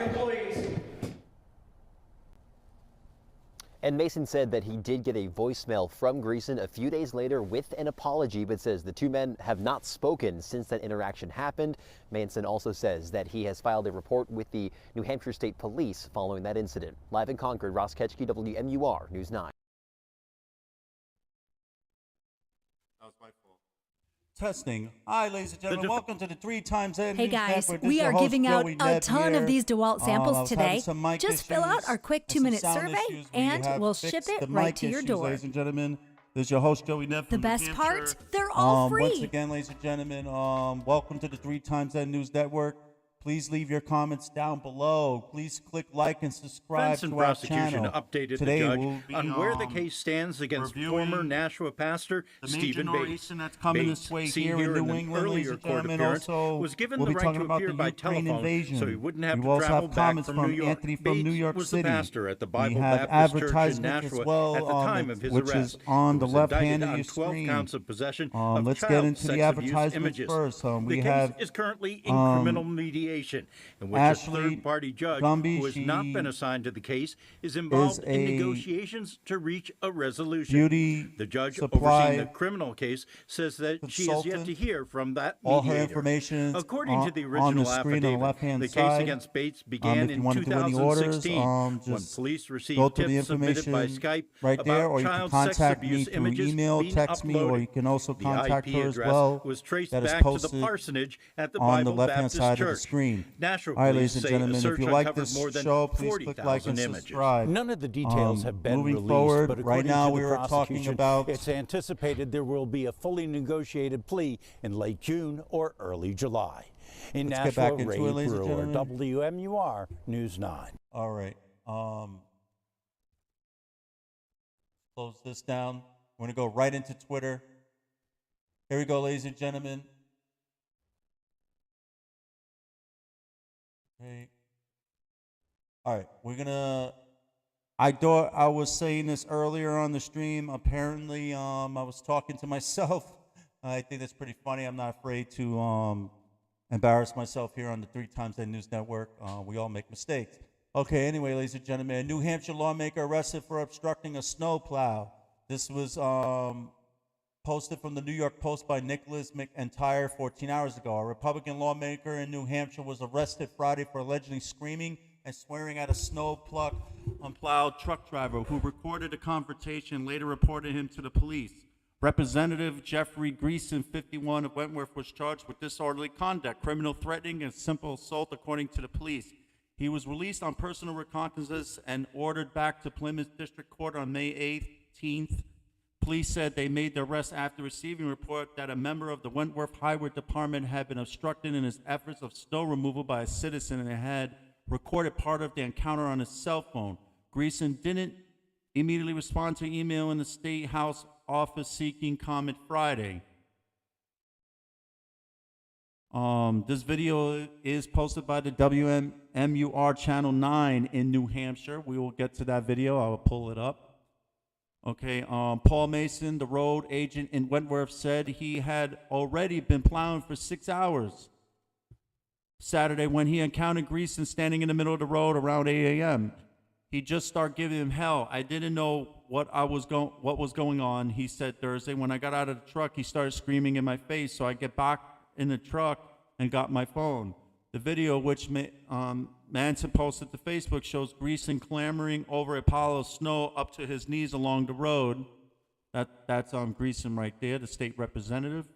Employees. And Mason said that he did get a voicemail from Greason a few days later with an apology, but says the two men have not spoken since that interaction happened. Mason also says that he has filed a report with the New Hampshire State Police following that incident. Live in Concord, Ross Ketchke, WMUR News 9. That was my fault. Testing. Hi, ladies and gentlemen. Welcome to the 3 times N Hey News guys, Network. we are host, giving out Joey a Neb ton here. of these DeWalt samples today. Just fill out our quick 2-minute survey and we'll ship it right to your door. Ladies and gentlemen, this is your host, Joey Neb from The best New part, Hampshire. they're all free. Once again, ladies and gentlemen, welcome to the 3 times N News Network. Please leave your comments down below. Please click like and subscribe Defense and to our prosecution channel. updated Today the judge we'll be, on where the case stands against former Nashua pastor Stephen Bates. That's coming Bates, this way seen here in New England, earlier court appearance, was given we'll the be right talking to about appear the by Ukraine telephone, invasion. so he wouldn't have we to also travel have back comments from from New York. Anthony from Bates New York was City. the pastor at the Bible We have Baptist Church in advertisement as Nashua well, at the time of his which arrest. is on He the was left indicted hand of on your 12 screen. counts of possession of Let's child get into sex the abuse advertisements images. first. The We case have is currently in criminal mediation, in which Ashley a third-party judge Gumby, who has not she been assigned to the case is involved in a negotiations to reach a resolution. beauty The judge supply overseeing the criminal case says that she has yet to hear from that all mediator. her information According to the on original the screen on the affidavit, left-hand the side. case against Bates began If you in want to do any orders, 2016 when just police received go to the tips submitted by information Skype right there, about or you can child sex contact me abuse through images email, being text me, or uploaded. you can also The contact IP her as address well. was traced That is back to the posted parsonage at the on the Bible left-hand Baptist side Church. of the screen. Nashua All right, police ladies and say gentlemen, a if search you like uncovered this more than show, please click like 40,000 and images. subscribe. None of the details have been moving released, forward, but right according now to the we were talking prosecution, about it's anticipated there will be a fully negotiated plea in late June or early July. In Let's get back Nashua, into Ray it, ladies and Brewer, gentlemen. WMUR News 9. All right. Close this down. We're going to go right into Twitter. Here we go, ladies and gentlemen. Okay. All right. We're going to... I thought I was saying this earlier on the stream. Apparently, I was talking to myself. I think that's pretty funny. I'm not afraid to embarrass myself here on the 3 times N News Network. We all make mistakes. Okay, anyway, ladies and gentlemen, a New Hampshire lawmaker arrested for obstructing a snowplow. This was posted from the New York Post by Nicholas McIntyre 14 hours ago. A Republican lawmaker in New Hampshire was arrested Friday for allegedly screaming and swearing at a snowplowed truck driver who recorded a confrontation and later reported him to the police. Representative Jeffrey Greason, 51, of Wentworth, was charged with disorderly conduct, criminal threatening, and simple assault, according to the police. He was released on personal reconnaissance and ordered back to Plymouth District Court on May 18th. Police said they made the arrest after receiving a report that a member of the Wentworth Highway Department had been obstructed in his efforts of snow removal by a citizen and had recorded part of the encounter on his cell phone. Greason didn't immediately respond to email in the State House office seeking comment Friday. This video is posted by the WMUR Channel 9 in New Hampshire. We will get to that video. I will pull it up. Okay, Paul Mason, the road agent in Wentworth, said he had already been plowing for 6 hours Saturday when he encountered Greason standing in the middle of the road around 8 a.m. He just started giving him hell. I didn't know what was going on, he said Thursday. When I got out of the truck, he started screaming in my face, so I get back in the truck and got my phone. The video, which Manson posted to Facebook, shows Greason clambering over a pile of snow up to his knees along the road. That's Greason right there, the state representative.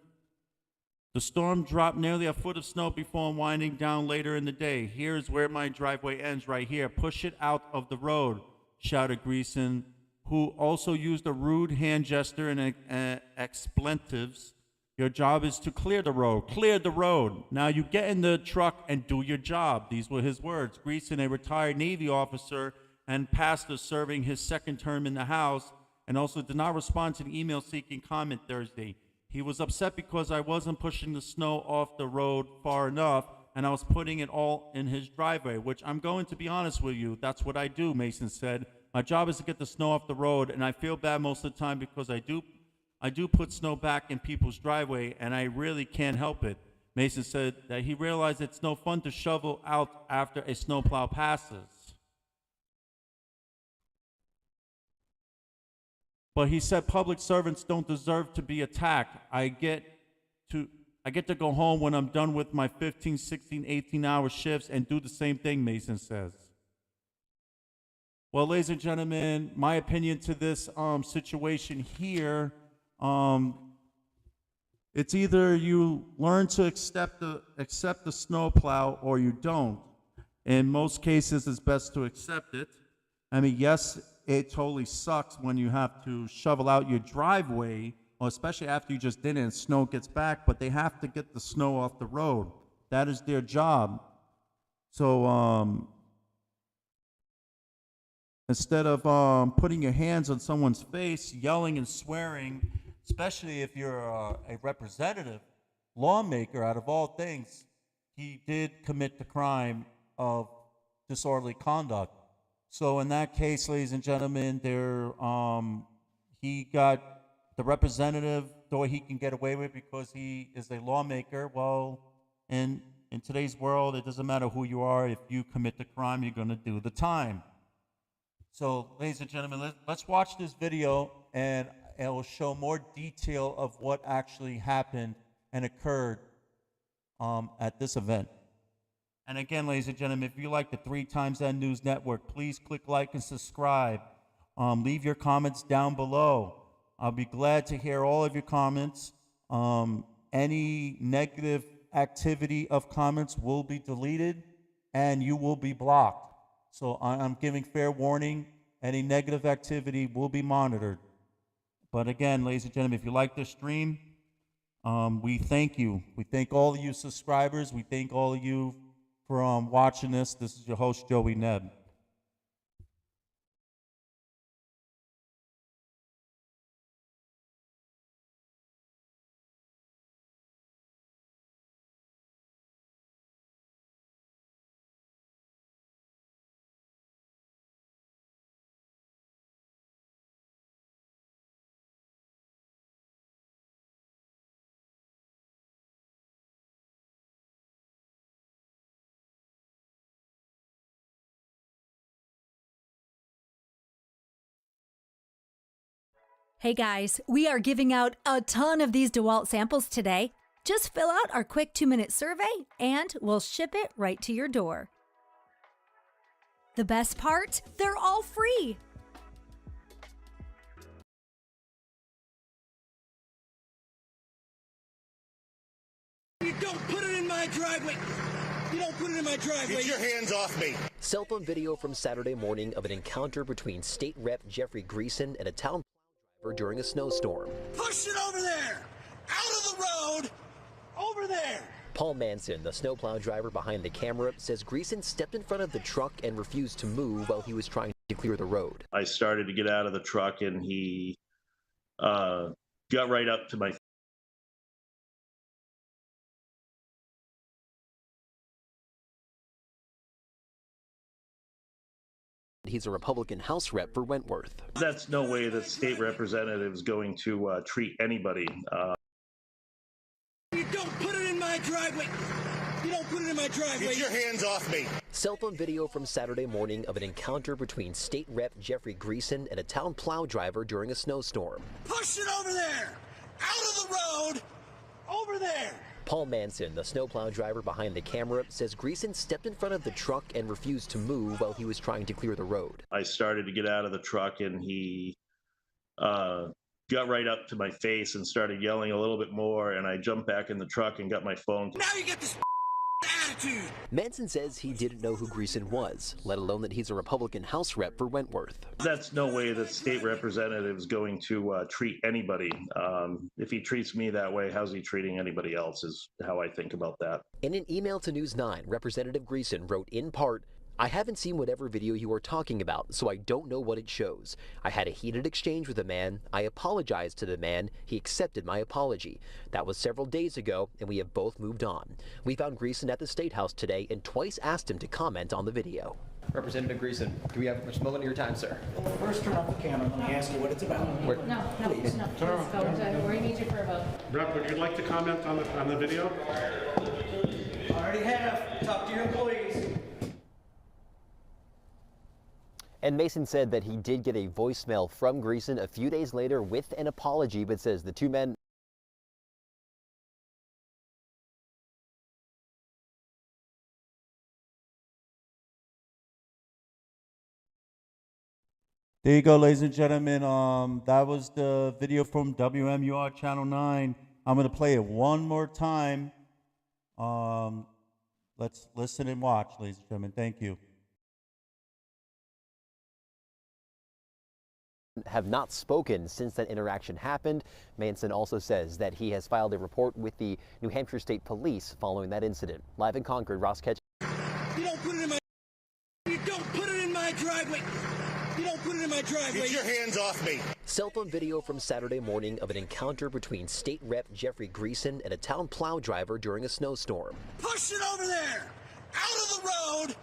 The storm dropped nearly a foot of snow before winding down later in the day. Here's where my driveway ends, right here. Push it out of the road, shouted Greason, who also used a rude hand gesture and expletives. Your job is to clear the road. Clear the road. Now you get in the truck and do your job. These were his words. Greason, a retired Navy officer and pastor serving his second term in the House, and also did not respond to the email seeking comment Thursday. He was upset because I wasn't pushing the snow off the road far enough, and I was putting it all in his driveway, which I'm going to be honest with you, that's what I do, Mason said. My job is to get the snow off the road, and I feel bad most of the time because I do put snow back in people's driveway, and I really can't help it. Mason said that he realized it's no fun to shovel out after a snowplow passes. But he said public servants don't deserve to be attacked. I get to go home when I'm done with my 15, 16, 18-hour shifts and do the same thing, Mason says. Well, ladies and gentlemen, my opinion to this situation here, it's either you learn to accept the snowplow or you don't. In most cases, it's best to accept it. I mean, yes, it totally sucks when you have to shovel out your driveway, or especially after you just did it and snow gets back, but they have to get the snow off the road. That is their job. So instead of putting your hands on someone's face, yelling and swearing, especially if you're a representative, lawmaker, out of all things, he did commit the crime of disorderly conduct. So in that case, ladies and gentlemen, he got the representative, though he can get away with it because he is a lawmaker. Well, in today's world, it doesn't matter who you are. If you commit the crime, you're going to do the time. So, ladies and gentlemen, let's watch this video, and it will show more detail of what actually happened and occurred at this event. And again, ladies and gentlemen, if you like the 3 Times That News Network, please click like and subscribe. Leave your comments down below. I'll be glad to hear all of your comments. Any negative activity of comments will be deleted, and you will be blocked. So I'm giving fair warning. Any negative activity will be monitored. But again, ladies and gentlemen, if you like this stream, we thank you. We thank all of you subscribers. We thank all of you for watching this. This is your host, Joey Neb. Hey guys, we are giving out a ton of these DeWalt samples today. Just fill out our quick 2-minute survey and we'll ship it right to your door. The best part? They're all free. You don't put it in my driveway. You don't put it in my driveway. Get your hands off me. Cell phone video from Saturday morning of an encounter between State Rep Jeffrey Greason and a town driver during a snowstorm. Push it over there! Out of the road! Over there! Paul Manson, the snowplow driver behind the camera, says Greason stepped in front of the truck and refused to move while he was trying to clear the road. I started to get out of the truck and he got right up to my He's a Republican House rep for Wentworth. That's no way that state representative is going to treat anybody. You don't put it in my driveway. You don't put it in my driveway. Get your hands off me. Cell phone video from Saturday morning of an encounter between State Rep Jeffrey Greason and a town plow driver during a snowstorm. Push it over there! Out of the road! Over there! Paul Manson, the snowplow driver behind the camera, says Greason stepped in front of the truck and refused to move while he was trying to clear the road. I started to get out of the truck and he got right up to my face and started yelling a little bit more, and I jumped back in the truck and got my phone. Now you get this attitude! Manson says he didn't know who Greason was, let alone that he's a Republican House rep for Wentworth. That's no way that state representative is going to treat anybody. If he treats me that way, how's he treating anybody else is how I think about that. In an email to News 9, Representative Greason wrote in part, "I haven't seen whatever video you are talking about, so I don't know what it shows. I had a heated exchange with a man. I apologized to the man. He accepted my apology. That was several days ago, and we have both moved on." We found Greason at the State House today and twice asked him to comment on the video. Representative Greason, do we have much moment of your time, sir? First, turn off the camera. Let me ask you what it's about. No, please go to where you need you for a vote. Rep, would you like to comment on the video? I already have. Talk to your employees. And Mason said that he did get a voicemail from Greason a few days later with an apology, but says the two men There you go, ladies and gentlemen. That was the video from WMUR Channel 9. I'm going to play it one more time. Let's listen and watch, ladies and gentlemen. Thank you. have not spoken since that interaction happened. Manson also says that he has filed a report with the New Hampshire State Police following that incident. Live in Concord, Ross Ketch. You don't put it in my. You don't put it in my driveway. You don't put it in my driveway. Get your hands off me. Cell phone video from Saturday morning of an encounter between State Rep Jeffrey Greason and a town plow driver during a snowstorm. Push it over there. Out of the road.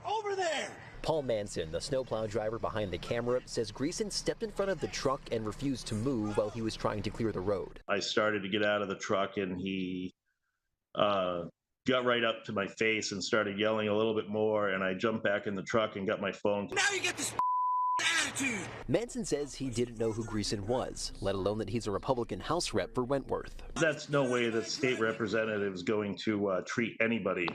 Over there. Paul Manson, the snowplow driver behind the camera, says Greason stepped in front of the truck and refused to move while he was trying to clear the road. I started to get out of the truck and he got right up to my face and started yelling a little bit more, and I jumped back in the truck and got my phone. Now you get this attitude. Manson says he didn't know who Greason was, let alone that he's a Republican House rep for Wentworth. That's no way that state representative is going to treat anybody.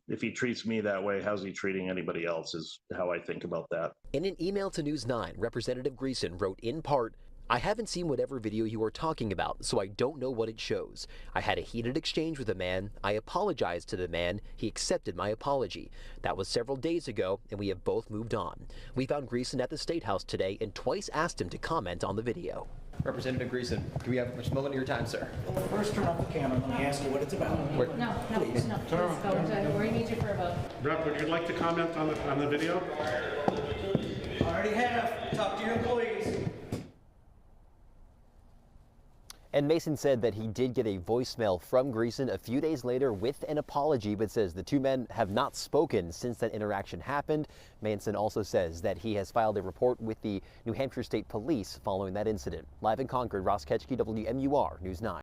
If he treats me that way, how's he treating anybody else is how I think about that. In an email to News 9, Representative Greason wrote in part, "I haven't seen whatever video you are talking about, so I don't know what it shows. I had a heated exchange with a man. I apologized to the man. He accepted my apology. That was several days ago, and we have both moved on." We found Greason at the State House today and twice asked him to comment on the video. Representative Greason, do we have much moment of your time, sir? First, turn off the camera. Let me ask you what it's about. No, please go to where you need you for a vote. Rep, would you like to comment on the video? I already have. Talk to your employees. And Mason said that he did get a voicemail from Greason a few days later with an apology, but says the two men have not spoken since that interaction happened. Manson also says that he has filed a report with the New Hampshire State Police following that incident. Live in Concord, Ross Ketchke, WMUR News 9.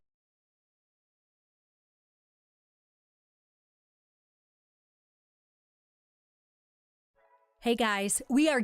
Hey guys, we are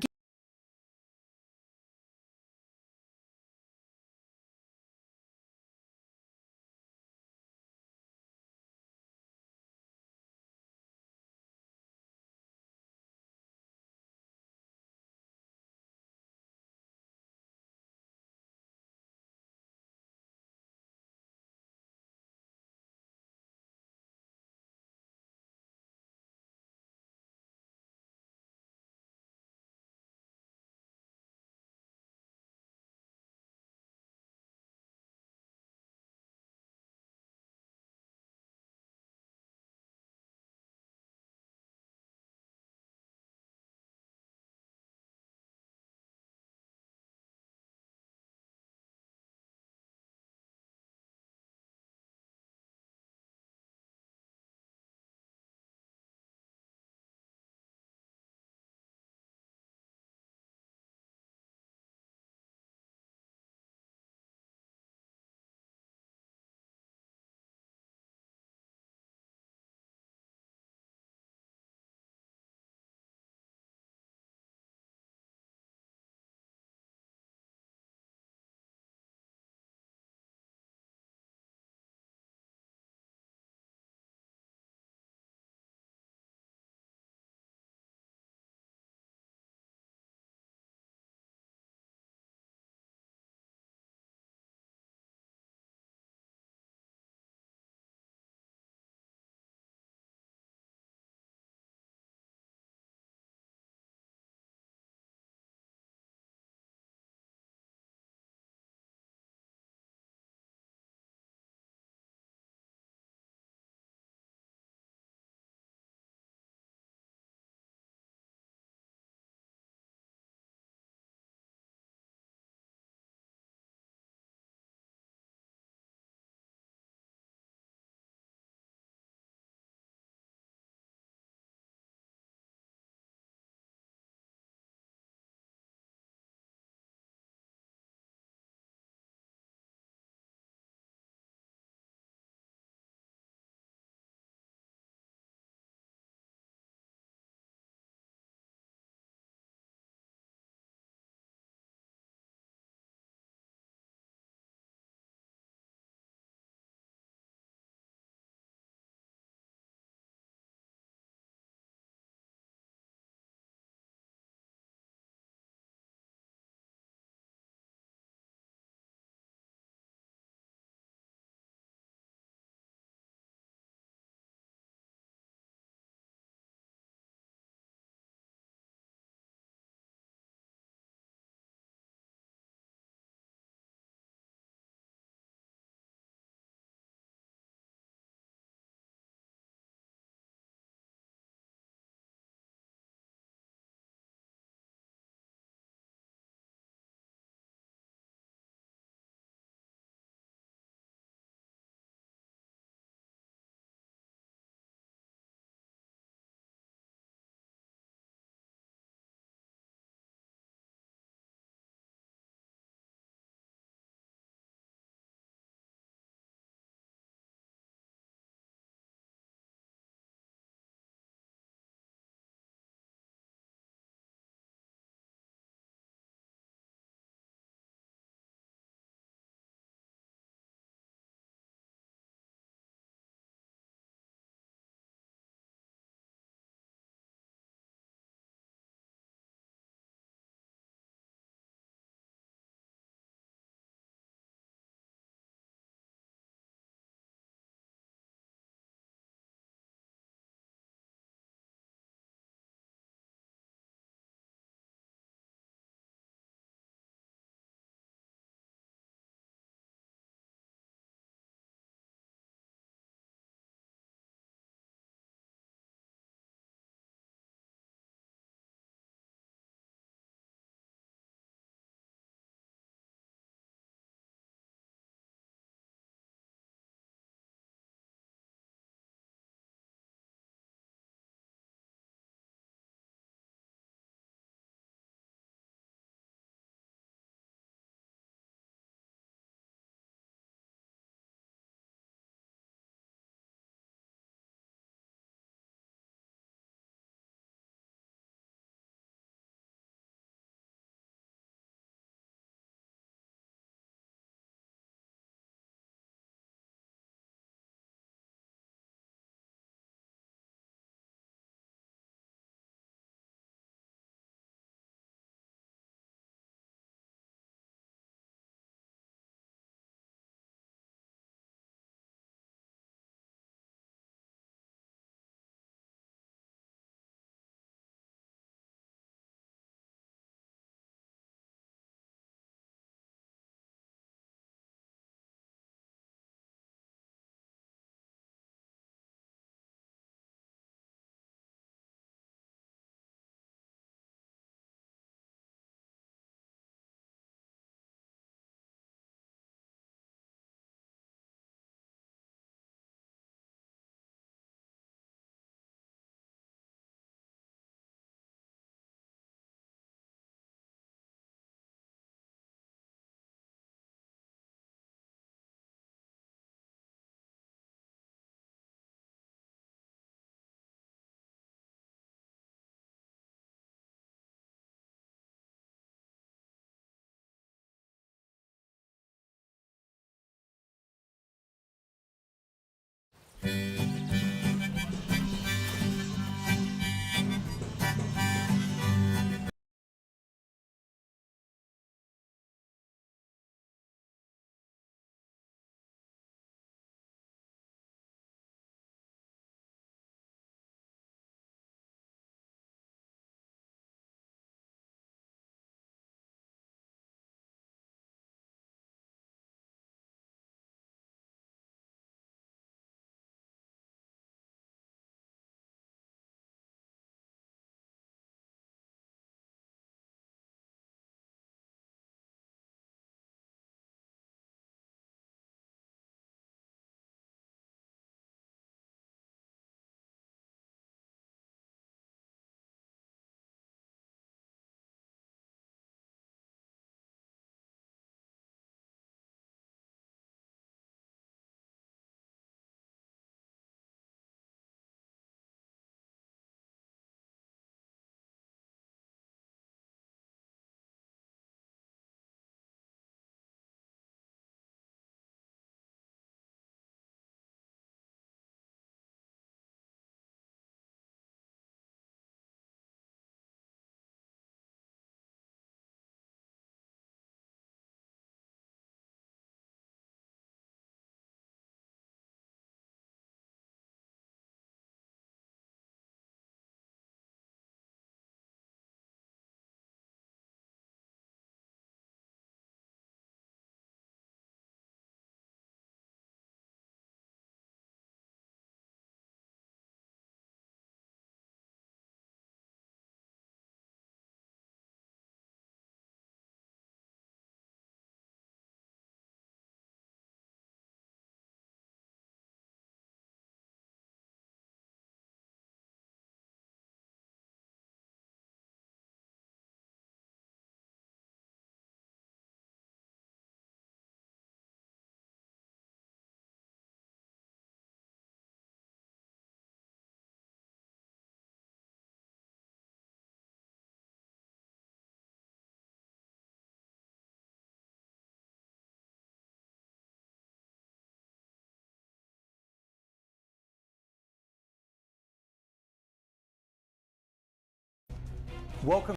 Welcome.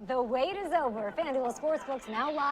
The wait is over. FanDuel Sportsbooks now live.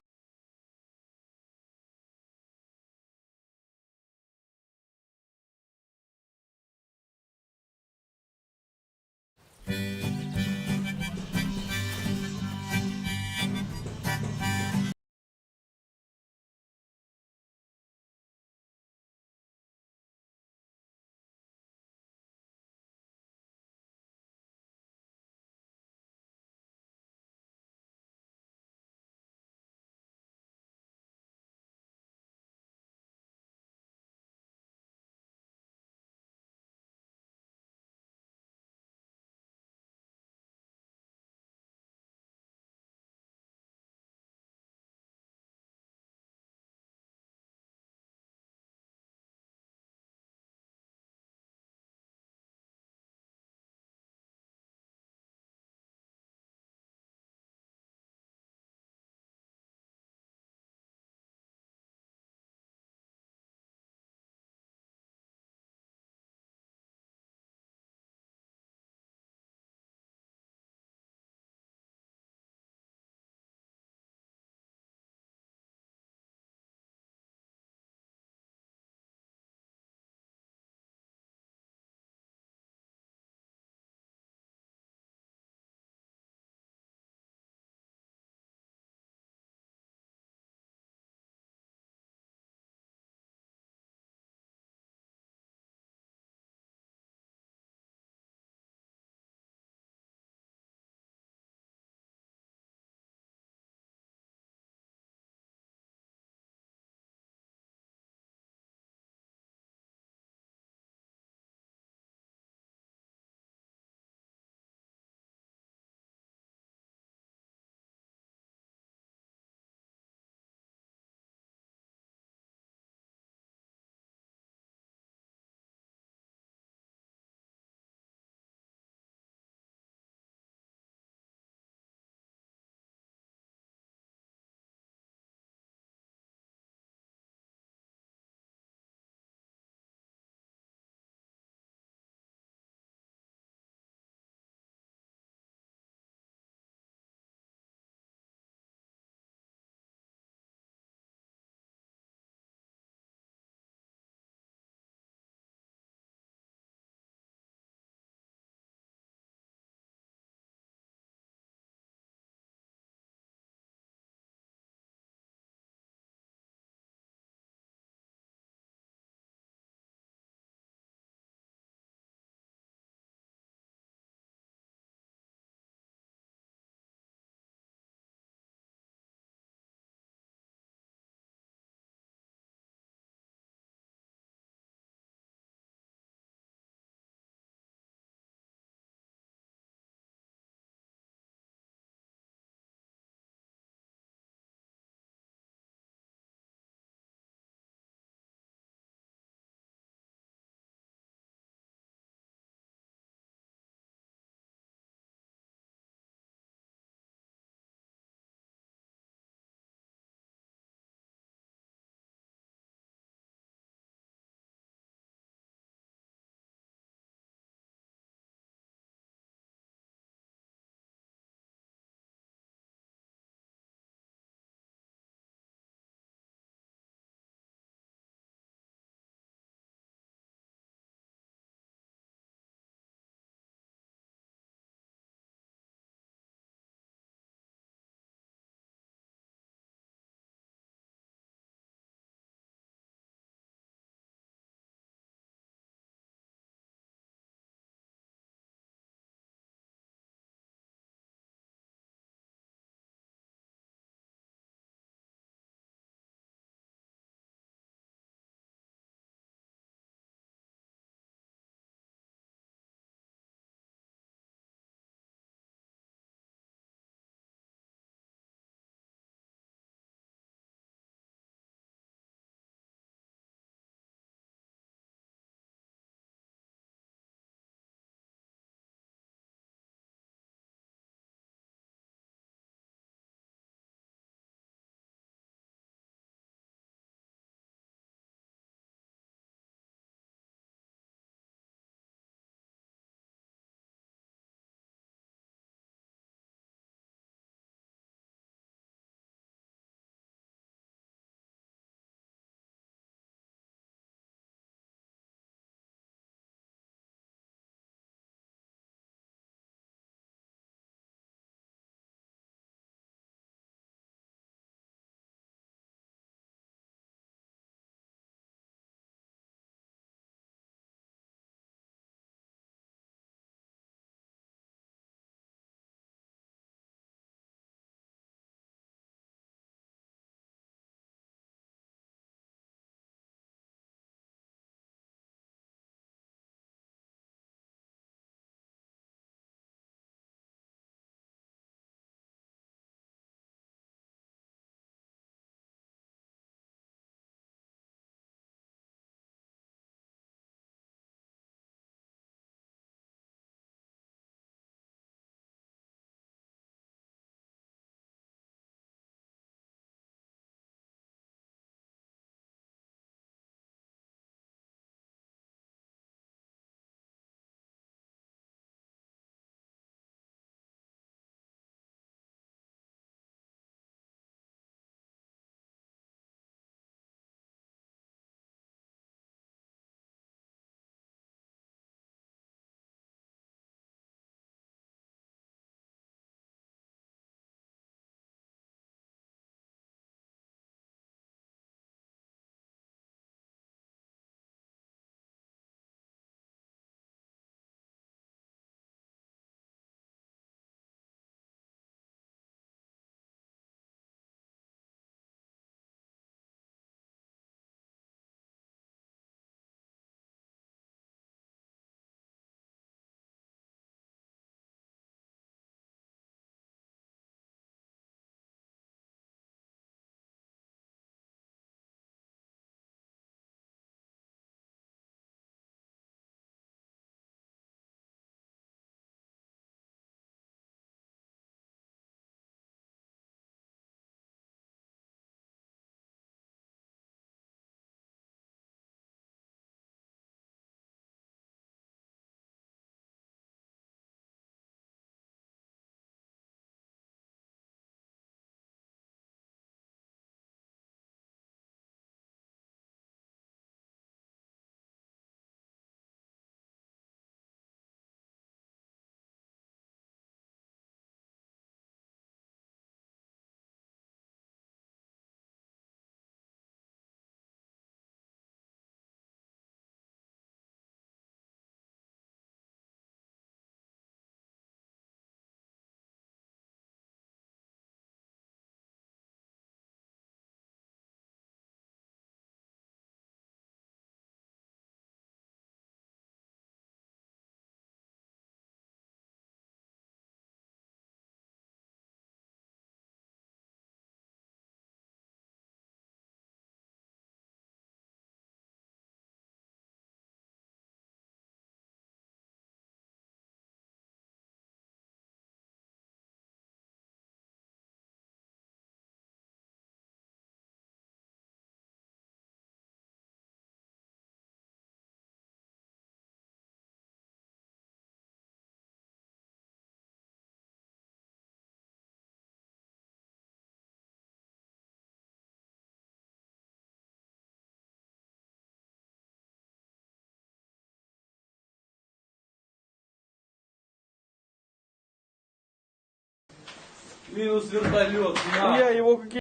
Минус вертолет. Я его какие...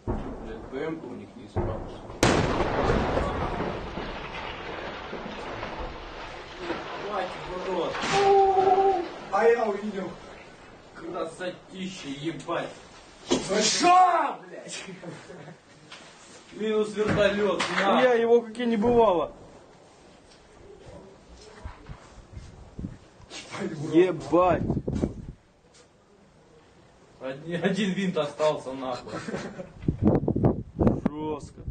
БМ у них не исправился. Хватит, урод. А я увидел. Красотища, ебать. Что, блядь? Минус вертолет. Я его какие не бывало. Ебать. Один винт остался нахуй. Жестко.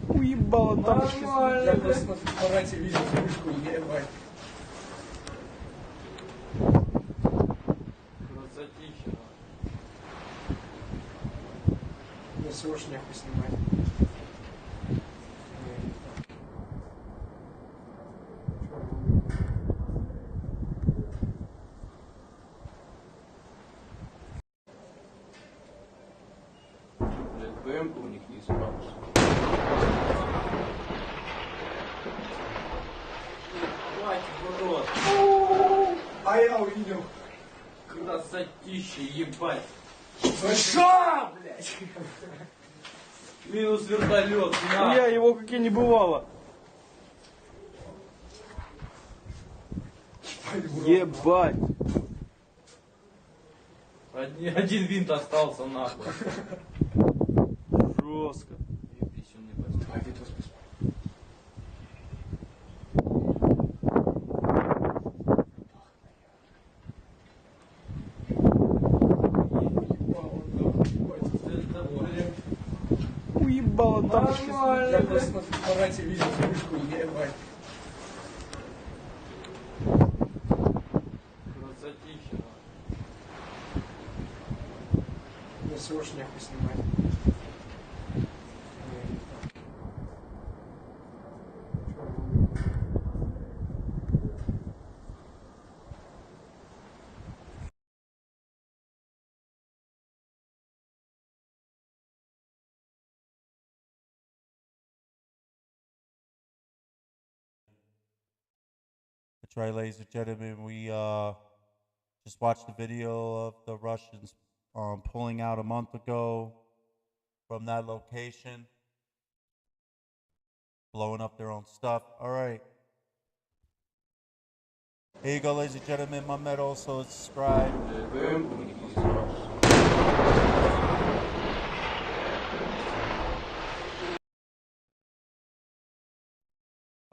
Уебало тапочки. Я просто на фотоаппарате видел вспышку, ебать. Красотища. Мне срочно нехуй снимать. БМ у них не исправился. Хватит, урод. А я увидел. Красотища, ебать. Что, блядь? Минус вертолет. Я его какие не бывало. Ебать. Один винт остался нахуй. Жестко. Уебало тапочки. Я просто на фотоаппарате видел вспышку, ебать. Красотища. Мне срочно нехуй снимать. That's right, ladies and gentlemen. We just watched the video of the Russians pulling out a month ago from that location, blowing up their own stuff. All right. Here you go, ladies and gentlemen. My med also is subscribed.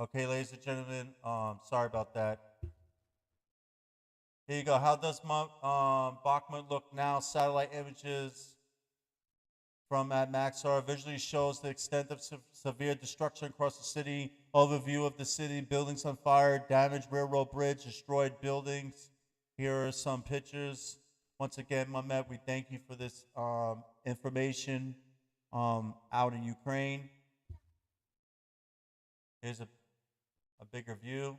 Okay, ladies and gentlemen, sorry about that. Here you go. How does Bakhmut look now? Satellite images from at Maxar visually shows the extent of severe destruction across the city. Overview of the city, buildings on fire, damaged railroad bridge, destroyed buildings. Here are some pictures. Once again, Mehmet, we thank you for this information out in Ukraine. Here's a bigger view.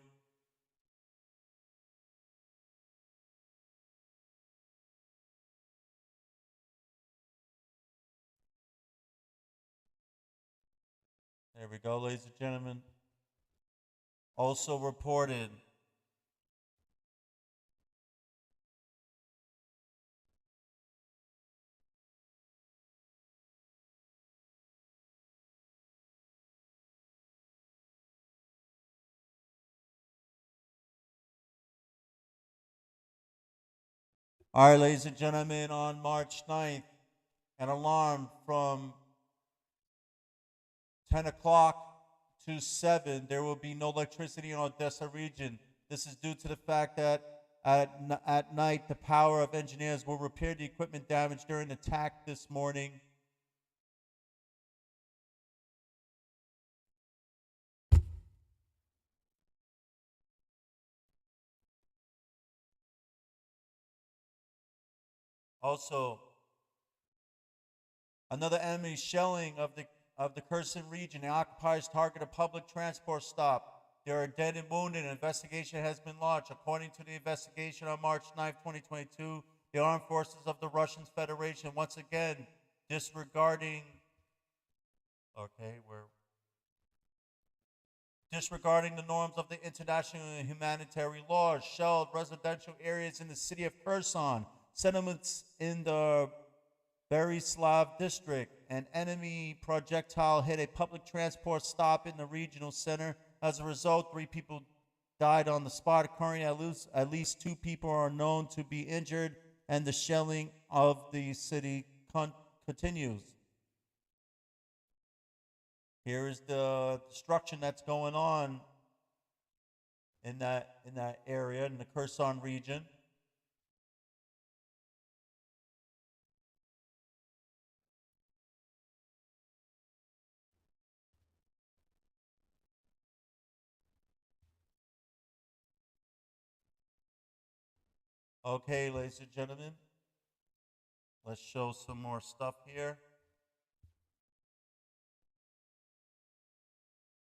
There we go, ladies and gentlemen. Also reported all right, ladies and gentlemen, on March 9th, an alarm from 10 o'clock to 7, there will be no electricity in Odessa region. This is due to the fact that at night, the power of engineers will repair the equipment damaged during the attack this morning. Also, another enemy shelling of the Kherson region. The occupiers target a public transport stop. There are dead and wounded. An investigation has been launched. According to the investigation on March 9, 2022, the armed forces of the Russian Federation once again disregarding the norms of the international and humanitarian laws, shelled residential areas in the city of Kherson, settlements in the Berislav district. An enemy projectile hit a public transport stop in the regional center. As a result, 3 people died on the spot. Currently, at least 2 people are known to be injured, and the shelling of the city continues. Here is the destruction that's going on in that area, in the Kherson region. Okay, ladies and gentlemen, let's show some more stuff here.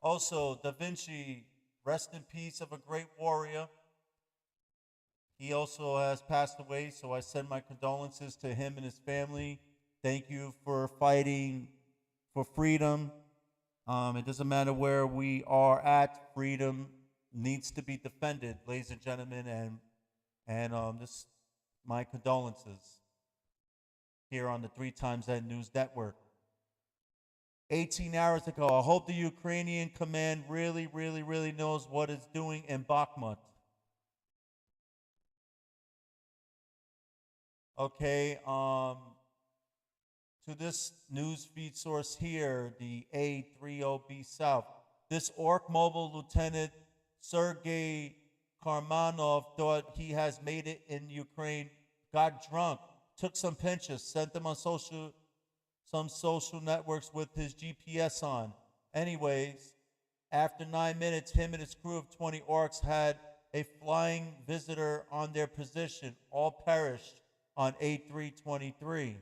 Also, Da Vinci, rest in peace of a great warrior. He also has passed away, so I send my condolences to him and his family. Thank you for fighting for freedom. It doesn't matter where we are at, freedom needs to be defended, ladies and gentlemen, and this my condolences here on the 3 Times That News Network. 18 hours ago, I hope the Ukrainian command really knows what it's doing in Bakhmut. Okay, to this news feed source here, the A30B South. This Orc Mobile Lieutenant Sergei Karmanov thought he has made it in Ukraine, got drunk, took some pinches, sent them on some social networks with his GPS on. Anyways, after 9 minutes, him and his crew of 20 orcs had a flying visitor on their position. All perished on A323.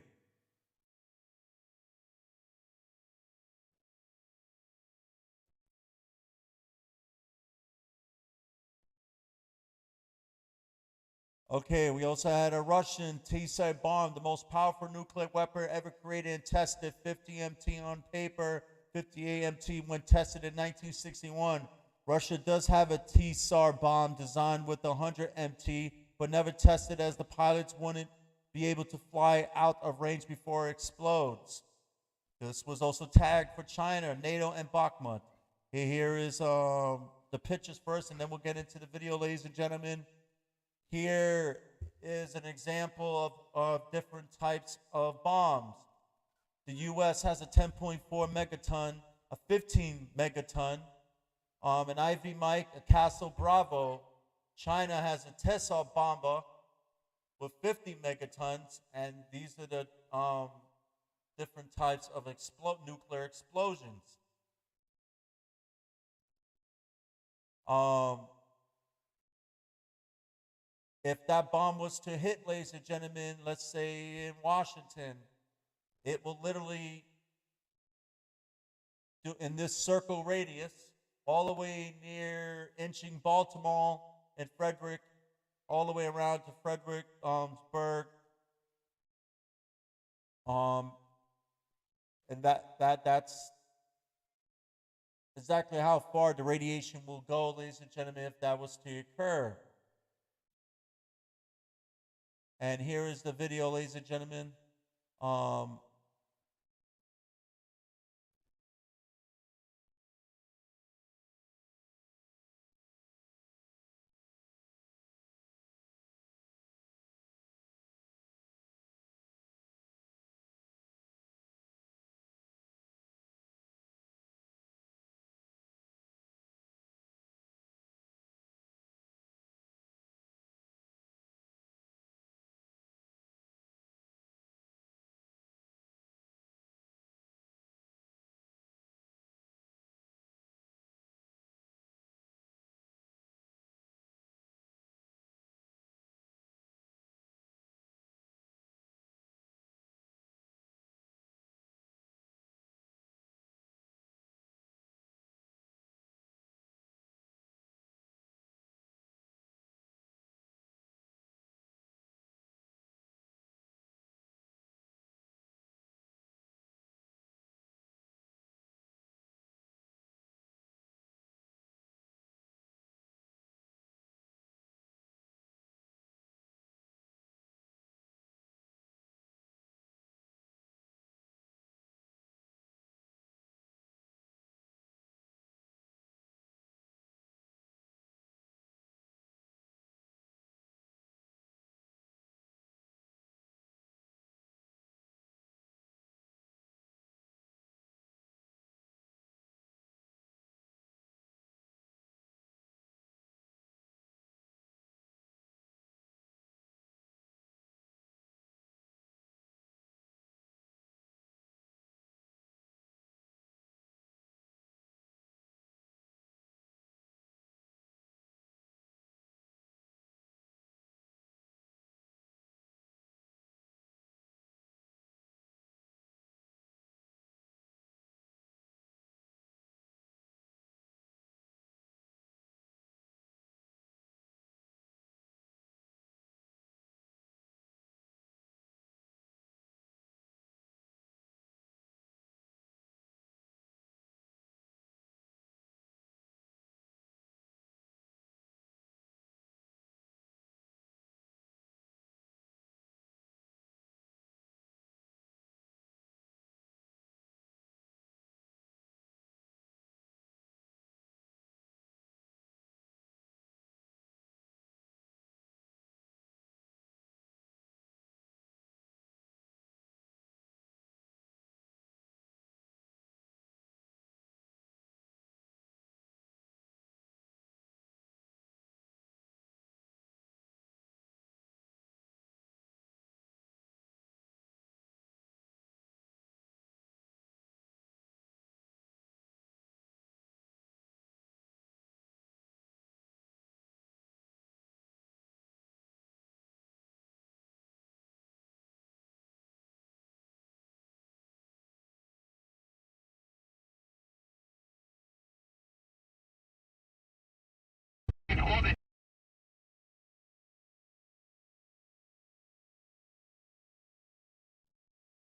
Okay, we also had a Russian T-site bomb, the most powerful nuclear weapon ever created and tested, 50 MT on paper, 58 MT when tested in 1961. Russia does have a T-SAR bomb designed with 100 MT, but never tested as the pilots wouldn't be able to fly out of range before it explodes. This was also tagged for China, NATO, and Bakhmut. Here is the pictures first, and then we'll get into the video, ladies and gentlemen. Here is an example of different types of bombs. The U.S. has a 10.4 megaton, a 15 megaton, an Ivy Mike, a Castle Bravo. China has a Tessar bomber with 50 megatons, and these are the different types of nuclear explosions. If that bomb was to hit, ladies and gentlemen, let's say in Washington, it will literally do in this circle radius, all the way near inching Baltimore and Frederick, all the way around to Fredericksburg. And that's exactly how far the radiation will go, ladies and gentlemen, if that was to occur. And here is the video, ladies and gentlemen.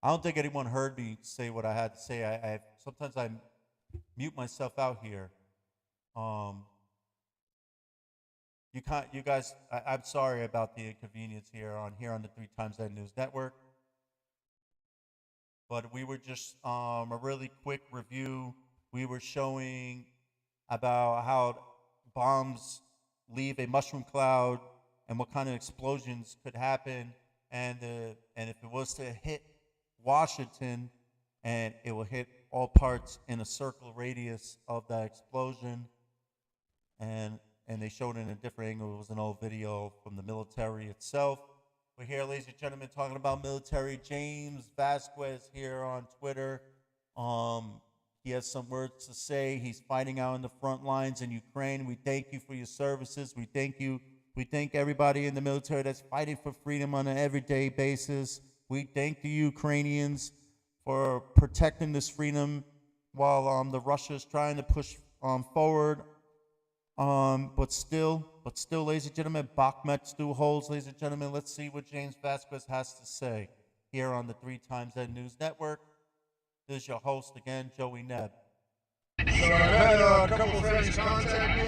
I don't think anyone heard me say what I had to say. I sometimes I mute myself out here. You guys, I'm sorry about the inconvenience here on the 3 Times That News Network. But we were just a really quick review. We were showing about how bombs leave a mushroom cloud and what kind of explosions could happen, and if it was to hit Washington, and it will hit all parts in a circle radius of that explosion, and they showed it in a different angle. It was an old video from the military itself. We're here, ladies and gentlemen, talking about military. James Vasquez here on Twitter. He has some words to say. He's fighting out in the front lines in Ukraine. We thank you for your services. We thank you. We thank everybody in the military that's fighting for freedom on an everyday basis. We thank the Ukrainians for protecting this freedom while the Russia is trying to push forward. But still, ladies and gentlemen, Bakhmut still holds, ladies and gentlemen. Let's see what James Vasquez has to say here on the 3 Times That News Network. This is your host again, Joey Neb. So I've had a couple of friends contact me,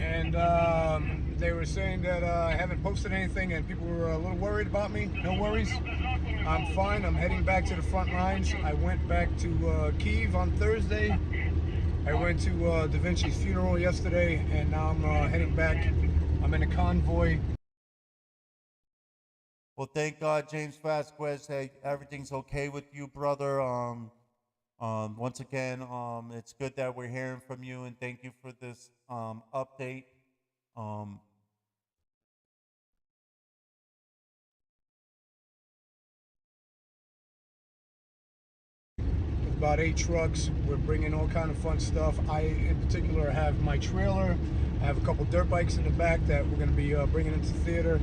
and they were saying that I haven't posted anything, and people were a little worried about me. No worries. I'm fine. I'm heading back to the front lines. I went back to Kyiv on Thursday. I went to Da Vinci's funeral yesterday, and now I'm heading back. I'm in a convoy. Well, thank God, James Vasquez. Hey, everything's okay with you, brother. Once again, it's good that we're hearing from you, and thank you for this update. About 8 trucks. We're bringing all kind of fun stuff. I, in particular, have my trailer. I have a couple dirt bikes in the back that we're going to be bringing into theater.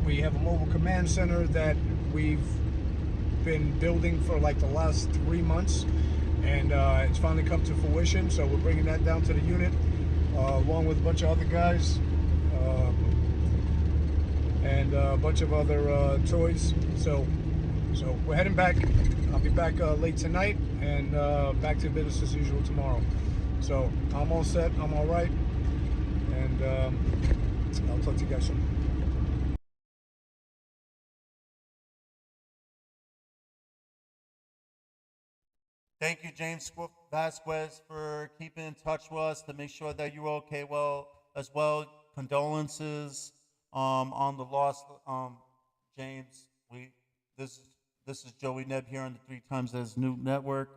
We have a mobile command center that we've been building for like the last 3 months, and it's finally come to fruition. So we're bringing that down to the unit, along with a bunch of other guys and a bunch of other toys. So we're heading back. I'll be back late tonight, and back to business as usual tomorrow. So I'm all set. I'm all right, and I'll talk to you guys soon. Thank you, James Vasquez, for keeping in touch with us to make sure that you're okay. Well, as well, condolences on the loss, James. This is Joey Neb here on the 3 Times As New Network.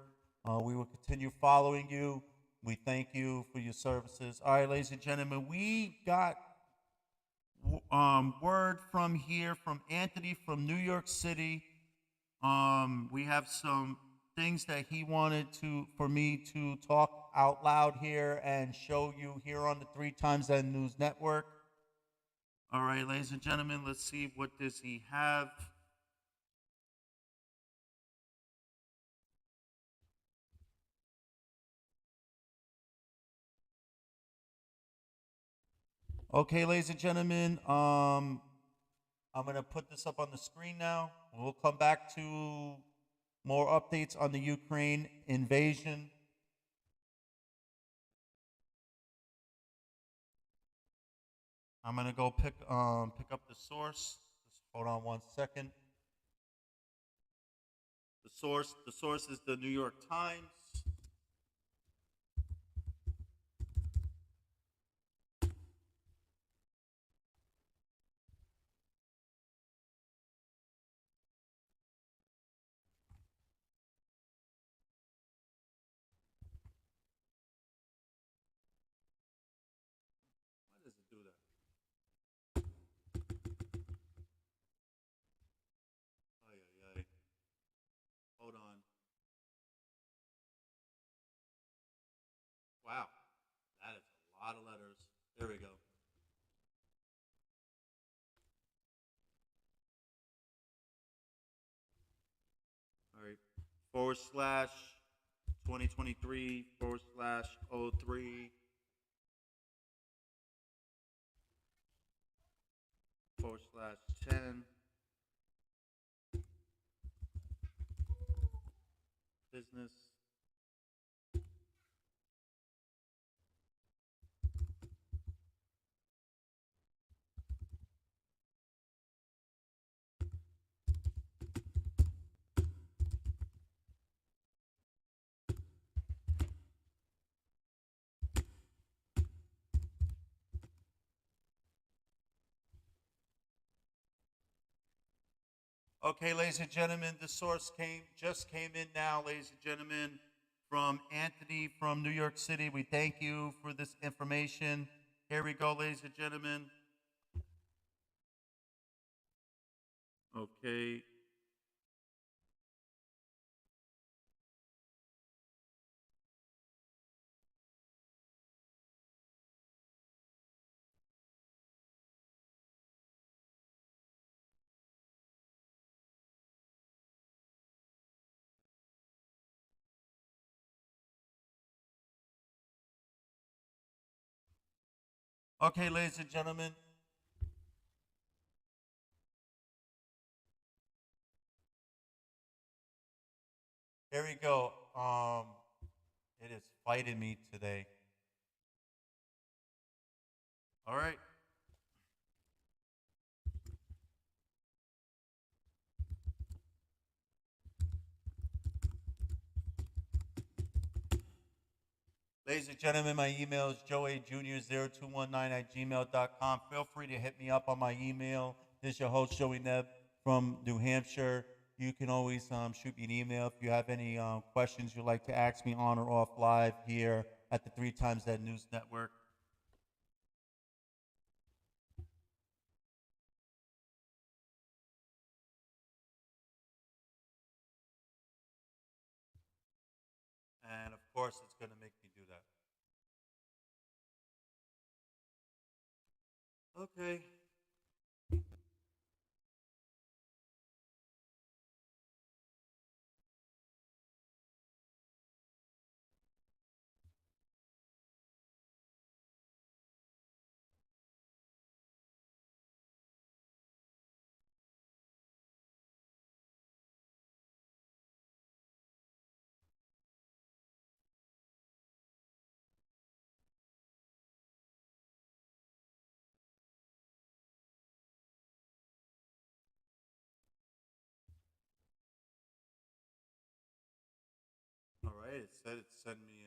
We will continue following you. We thank you for your services. All right, ladies and gentlemen, we got word from Anthony from New York City. We have some things that he wanted for me to talk out loud here and show you here on the 3 Times That News Network. All right, ladies and gentlemen, let's see, what does he have? Okay, ladies and gentlemen, I'm going to put this up on the screen now. We'll come back to more updates on the Ukraine invasion. I'm going to go pick up the source. Just hold on 1 second. The source is the New York Times. Why does it do that? Ay. Hold on. Wow, that is a lot of letters. There we go. All right. 2023/03/10 business. Okay, ladies and gentlemen, the source just came in now, ladies and gentlemen, from Anthony from New York City. We thank you for this information. Here we go, ladies and gentlemen. Okay. Okay, ladies and gentlemen. Here we go. It is fighting me today. All right. Ladies and gentlemen, my email is joeyjr0219@gmail.com. Feel free to hit me up on my email. This is your host, Joey Neb from New Hampshire. You can always shoot me an email if you have any questions you'd like to ask me on or off live here at the 3 Times That News Network. And of course, it's going to make me do that. Okay. All right. It said it sent me.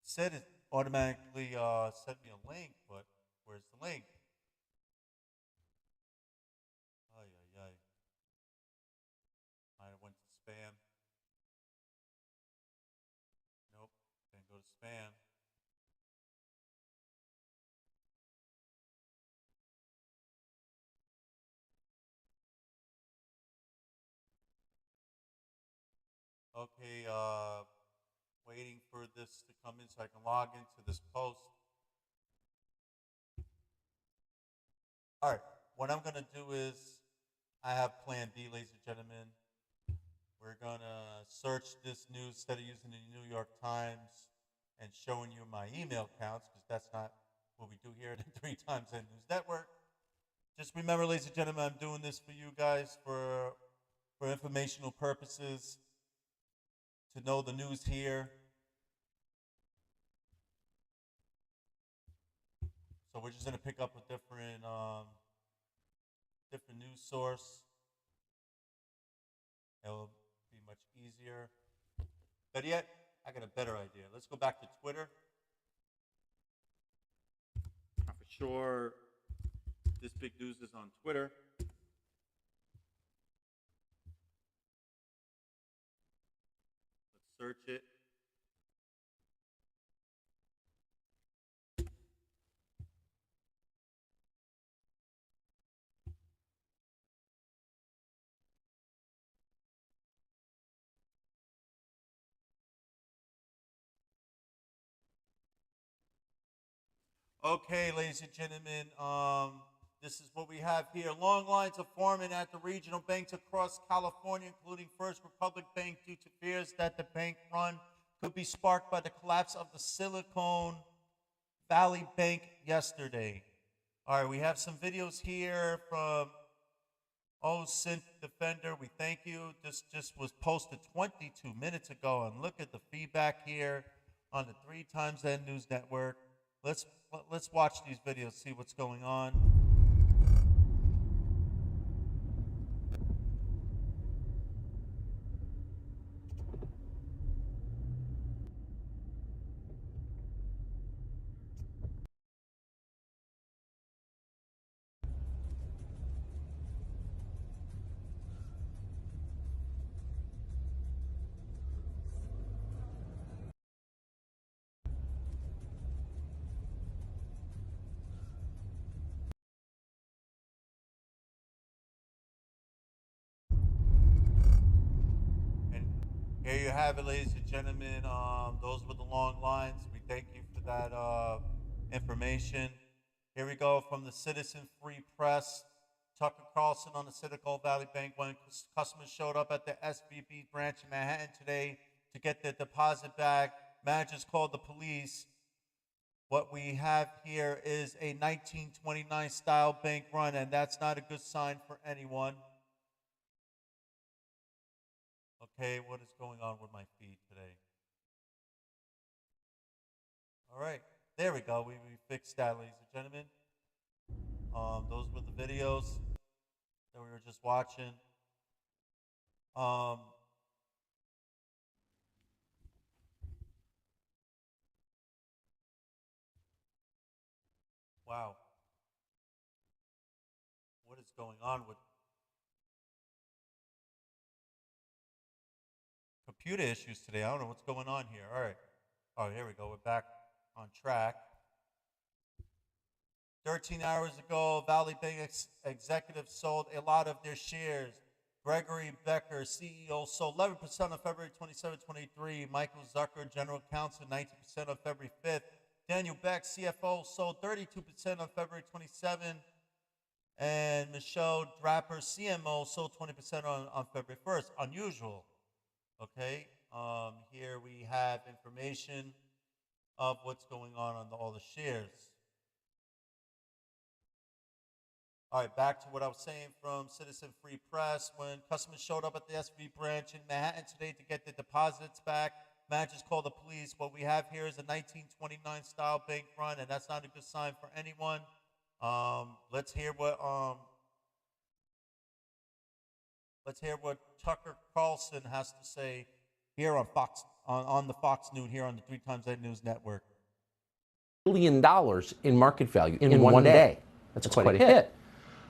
Said it automatically sent me a link, but where's the link? Ay, ay, ay. Might have went to spam. Nope, didn't go to spam. Okay, waiting for this to come in so I can log into this post. All right, what I'm gonna do is, I have plan B, ladies and gentlemen. We're gonna search this news instead of using the New York Times and showing you my email accounts, because that's not what we do here at the 3 Times That News Network. Just remember, ladies and gentlemen, I'm doing this for you guys for informational purposes, to know the news here. So we're just gonna pick up a different different news source. It'll be much easier. Better yet, I got a better idea. Let's go back to Twitter. I'm for sure this big news is on Twitter. Let's search it. Okay, ladies and gentlemen, This is what we have here. Long lines are forming at the regional banks across California, including First Republic Bank, due to fears that the bank run could be sparked by the collapse of the Silicon Valley Bank yesterday. All right, we have some videos here from Synth Defender. We thank you. This just was posted 22 minutes ago, and look at the feedback here on the 3 Times N News Network. Let's watch these videos, see what's going on. Here you have it, ladies and gentlemen. Those were the long lines. We thank you for that information. Here we go from the Citizen Free Press. Tucker Carlson on the Silicon Valley Bank when customers showed up at the SVB branch in Manhattan today to get their deposit back. Managers called the police. What we have here is a 1929 style bank run, and that's not a good sign for anyone. Okay, what is going on with my feed today? All right, there we go. We fixed that, ladies and gentlemen. Those were the videos that we were just watching. Wow. What is going on with computer issues today? I don't know what's going on here. All right. Oh, here we go. We're back on track. 13 hours ago, Valley Bank executives sold a lot of their shares. Gregory Becker, CEO, sold 11% on February 27, 23. Michael Zucker, General Counsel, 19% on February 5th. Daniel Beck, CFO, sold 32% on February 27. And Michelle Draper, CMO, sold 20% on February 1st. Unusual. Okay, here we have information of what's going on all the shares. All right, back to what I was saying from Citizen Free Press. When customers showed up at the SVB branch in Manhattan today to get their deposits back, managers called the police. What we have here is a 1929 style bank run, and that's not a good sign for anyone. Let's hear what Tucker Carlson has to say here on Fox, on the Fox News, here on the 3 Times N News Network. $1 billion in market value in one day. That's quite a hit.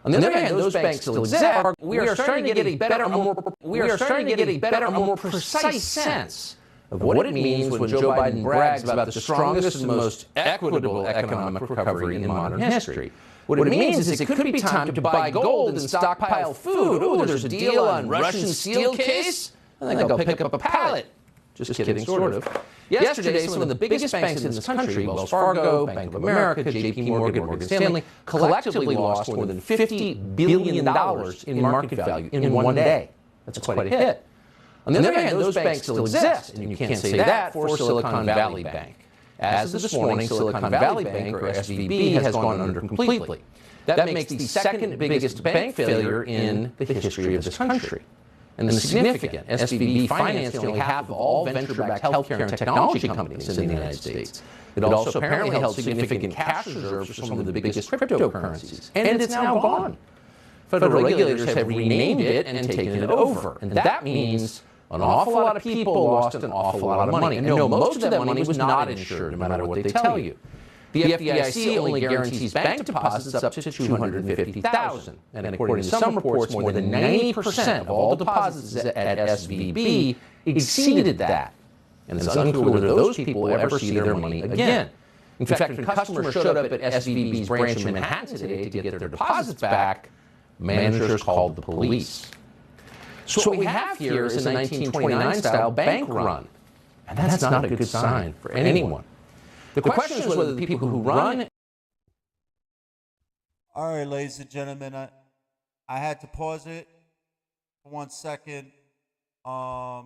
On the other hand, those banks still exist. We are starting to get a better, more precise sense of what it means when Joe Biden brags about the strongest and most equitable economic recovery in modern history. What it means is it could be time to buy gold and stockpile food. Oh, there's a deal on Russian steel case? I think I'll pick up a pallet. Just kidding, sort of. Yesterday, some of the biggest banks in this country, Wells Fargo, Bank of America, JP Morgan, Morgan Stanley, collectively lost more than $50 billion in market value in one day. That's quite a hit. On the other hand, those banks still exist, and you can't say that for Silicon Valley Bank. As of this morning, Silicon Valley Bank, or SVB, has gone under completely. That makes the second biggest bank failure in the history of this country. And the significant, SVB financed nearly half of all venture-backed healthcare and technology companies in the United States. It also apparently held significant cash reserves for some of the biggest cryptocurrencies. And it's now gone. Federal regulators have renamed it and taken it over. And that means an awful lot of people lost an awful lot of money. And no, most of that money was not insured, no matter what they tell you. The FDIC only guarantees bank deposits up to $250,000. And according to some reports, more than 90% of all deposits at SVB exceeded that. And it's unclear whether those people will ever see their money again. In fact, when customers showed up at SVB's branch in Manhattan today to get their deposits back, managers called the police. So what we have here is a 1929-style bank run. And that's not a good sign for anyone. The question is whether the people who run... All right, ladies and gentlemen, I had to pause it for 1 second. I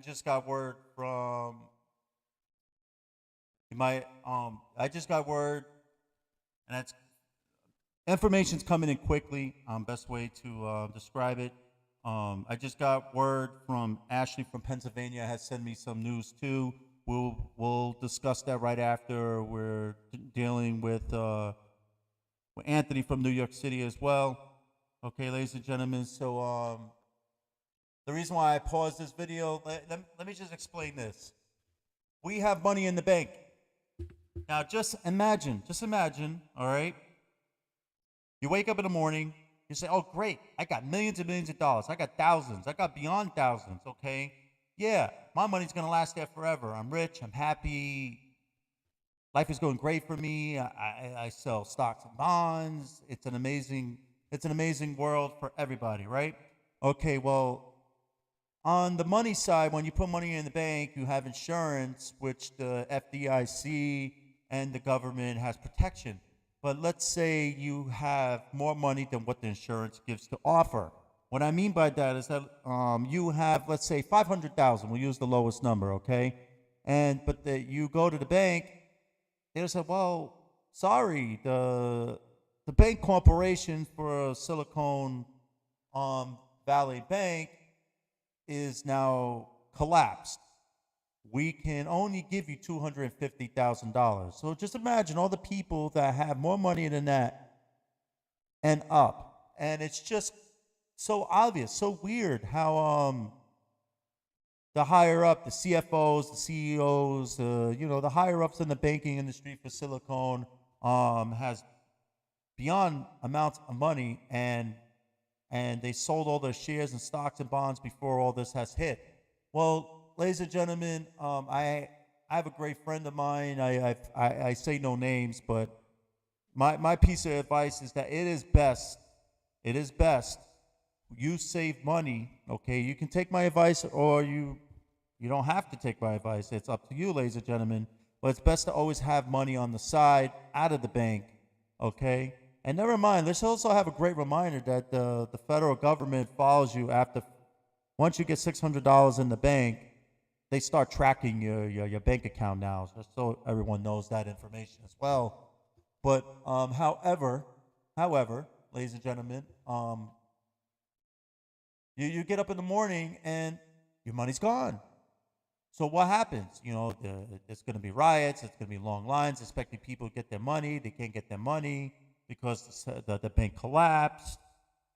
just got word from I just got word, and that's information's coming in quickly. Best way to describe it. I just got word from Ashley from Pennsylvania has sent me some news too. We'll discuss that right after. We're dealing with Anthony from New York City as well. Okay, ladies and gentlemen. So the reason why I paused this video, let me just explain this. We have money in the bank. Now just imagine, all right? You wake up in the morning, you say, oh great, I got millions and millions of dollars. I got thousands. I got beyond thousands, okay? Yeah, my money's gonna last there forever. I'm rich, I'm happy. Life is going great for me. I sell stocks and bonds. It's an amazing world for everybody, right? Okay, well, on the money side, when you put money in the bank, you have insurance, which the FDIC and the government has protection. But let's say you have more money than what the insurance gives to offer. What I mean by that is that you have, let's say, $500,000. We'll use the lowest number, okay? But you go to the bank, they'll say, well, sorry, the bank corporation for Silicon Valley Bank is now collapsed. We can only give you $250,000. So just imagine all the people that have more money than that and up. And it's just so obvious, so weird how the higher up, the CFOs, the CEOs, the higher ups in the banking industry for Silicon has beyond amounts of money, and they sold all their shares and stocks and bonds before all this has hit. Well, ladies and gentlemen, I have a great friend of mine. I say no names, but my piece of advice is that it is best you save money. Okay, you can take my advice, or you don't have to take my advice. It's up to you, ladies and gentlemen. But it's best to always have money on the side out of the bank. Okay, and never mind. Let's also have a great reminder that the federal government follows you once you get $600 in the bank. They start tracking your bank account now, so everyone knows that information as well. But however, ladies and gentlemen, you get up in the morning and your money's gone. So what happens? There's going to be riots. It's going to be long lines expecting people to get their money. They can't get their money because the bank collapsed.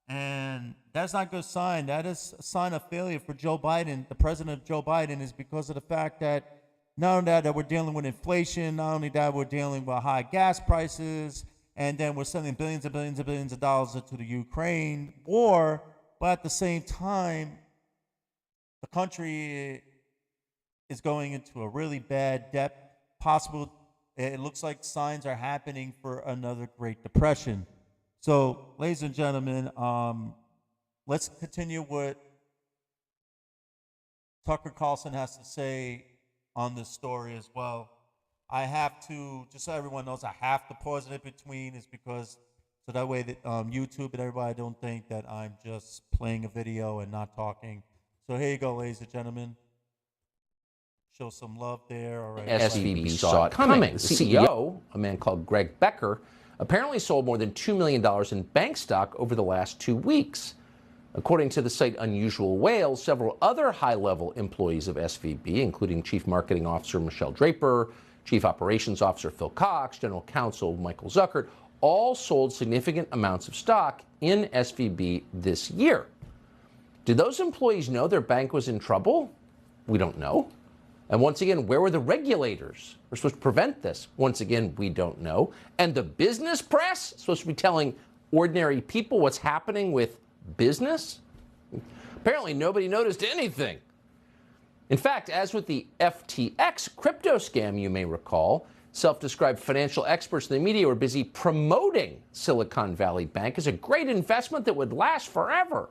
And that's not a good sign. That is a sign of failure for Joe Biden. The president, Joe Biden, is because of the fact that not only that we're dealing with inflation, not only that we're dealing with high gas prices, and then we're sending billions and billions and billions of dollars into the Ukraine war, but at the same time, the country is going into a really bad debt. It looks like signs are happening for another Great Depression. So, ladies and gentlemen, let's continue what Tucker Carlson has to say on this story as well. I have to, just so everyone knows, I have to pause it in between, is because so that way that YouTube and everybody don't think that I'm just playing a video and not talking. So here you go, ladies and gentlemen. Show some love there. All right. SVB saw it coming. The CEO, a man called Greg Becker, apparently sold more than $2 million in bank stock over the last 2 weeks. According to the site Unusual Whales, several other high-level employees of SVB, including Chief Marketing Officer Michelle Draper, Chief Operations Officer Phil Cox, General Counsel Michael Zuckert, all sold significant amounts of stock in SVB this year. Did those employees know their bank was in trouble? We don't know. And once again, where were the regulators who were supposed to prevent this? Once again, we don't know. And the business press supposed to be telling ordinary people what's happening with business? Apparently, nobody noticed anything. In fact, as with the FTX crypto scam, you may recall, self-described financial experts in the media were busy promoting Silicon Valley Bank as a great investment that would last forever.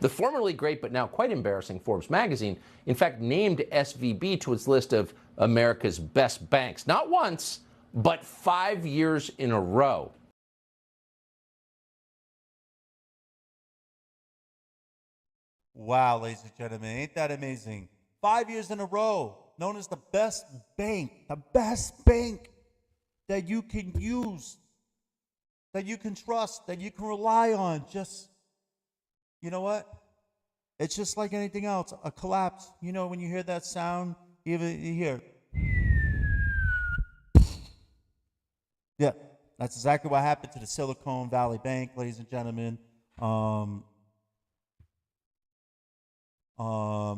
The formerly great but now quite embarrassing Forbes magazine, in fact, named SVB to its list of America's best banks, not once, but 5 years in a row. Wow, ladies and gentlemen, ain't that amazing? 5 years in a row, known as the best bank that you can use, that you can trust, that you can rely on. Just, you know what? It's just like anything else, a collapse. You know, when you hear that sound, even you hear, yeah, that's exactly what happened to the Silicon Valley Bank, ladies and gentlemen.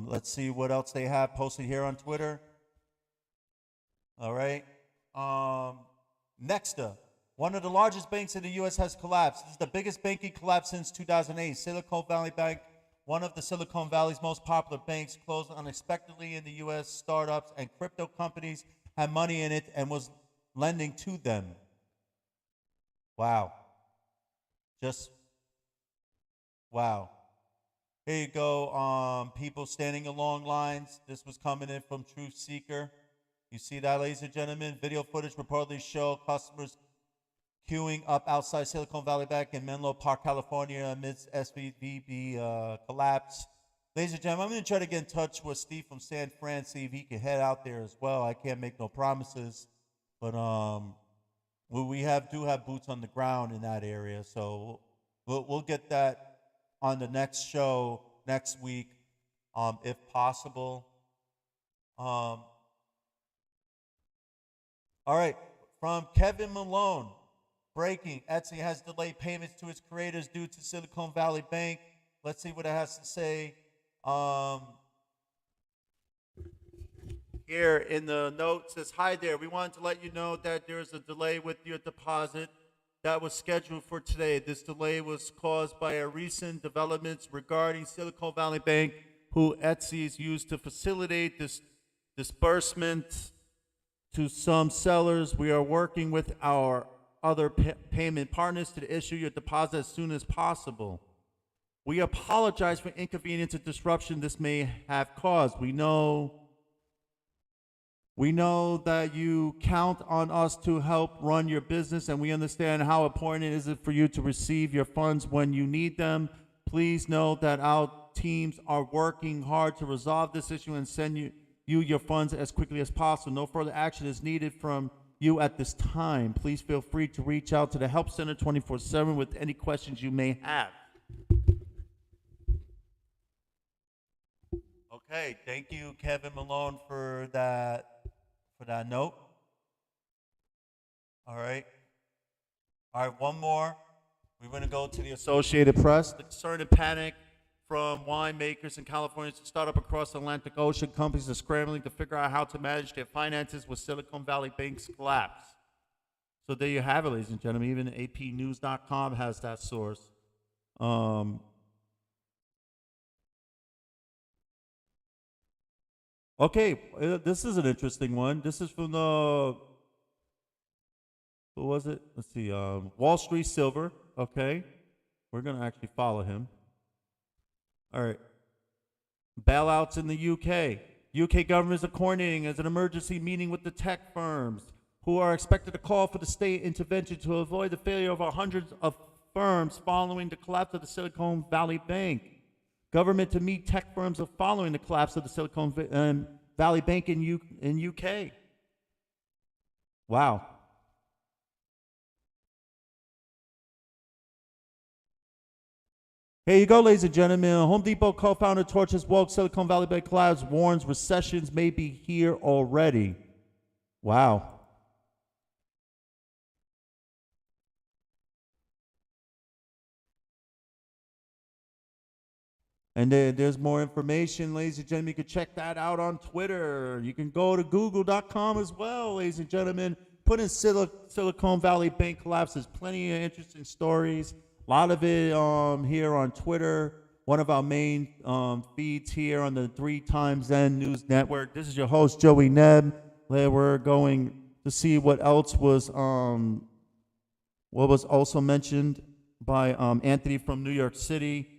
Let's see what else they have posted here on Twitter. All right. Nexta, one of the largest banks in the U.S. has collapsed. This is the biggest banking collapse since 2008. Silicon Valley Bank, one of the Silicon Valley's most popular banks, closed unexpectedly in the U.S. Startups and crypto companies had money in it and was lending to them. Wow. Just wow. Here you go. People standing in long lines. This was coming in from Truth Seeker. You see that, ladies and gentlemen? Video footage reportedly show customers queuing up outside Silicon Valley Bank in Menlo Park, California, amidst SVB collapse. Ladies and gentlemen, I'm going to try to get in touch with Steve from San Fran, see if he can head out there as well. I can't make no promises, but we do have boots on the ground in that area, so we'll get that on the next show next week, if possible. All right, from Kevin Malone, breaking: Etsy has delayed payments to its creators due to Silicon Valley Bank. Let's see what it has to say. Here in the note says, "Hi there. We wanted to let you know that there is a delay with your deposit that was scheduled for today. This delay was caused by a recent developments regarding Silicon Valley Bank, who Etsy is used to facilitate this disbursement to some sellers. We are working with our other payment partners to issue your deposit as soon as possible. We apologize for inconvenience and disruption this may have caused. We know that you count on us to help run your business, and we understand how important it is for you to receive your funds when you need them. Please know that our teams are working hard to resolve this issue and send you your funds as quickly as possible. No further action is needed from you at this time. Please feel free to reach out to the Help Center 24/7 with any questions you may have." Okay, thank you, Kevin Malone, for that note. All right, one more. We're going to go to the Associated Press. The concern and panic from winemakers in California to start up across the Atlantic Ocean. Companies are scrambling to figure out how to manage their finances with Silicon Valley Bank's collapse. So there you have it, ladies and gentlemen. Even APnews.com has that source. Okay, this is an interesting one. This is from who was it? Let's see, Wall Street Silver. Okay, we're going to actually follow him. All right. Bailouts in the UK. UK governments are coordinating as an emergency meeting with the tech firms who are expected to call for the state intervention to avoid the failure of hundreds of firms following the collapse of the Silicon Valley Bank. Government to meet tech firms following the collapse of the Silicon Valley Bank in UK. Wow. Here you go, ladies and gentlemen. Home Depot co-founder torches woke Silicon Valley Bank collapse, warns recessions may be here already. Wow. And there's more information, ladies and gentlemen. You can check that out on Twitter. You can go to google.com as well, ladies and gentlemen. Put in Silicon Valley Bank collapse. There's plenty of interesting stories. A lot of it here on Twitter. One of our main feeds here on the 3xN News Network. This is your host, Joey Neb. Where we're going to see what else was also mentioned by Anthony from New York City.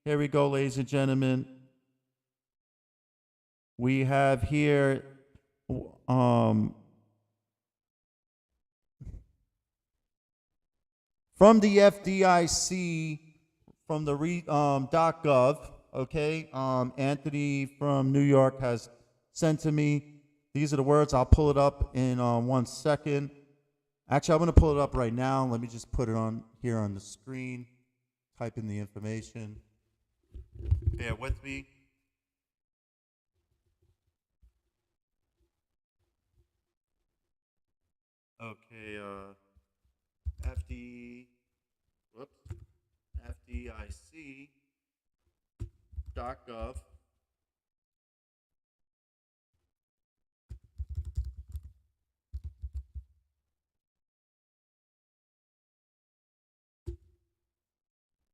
Here we go, ladies and gentlemen. We have here from the FDIC, from the .gov, okay, Anthony from New York has sent to me. These are the words. I'll pull it up in 1 second. Actually, I'm going to pull it up right now. Let me just put it on here on the screen. Type in the information. Bear with me. Okay, FDIC.gov.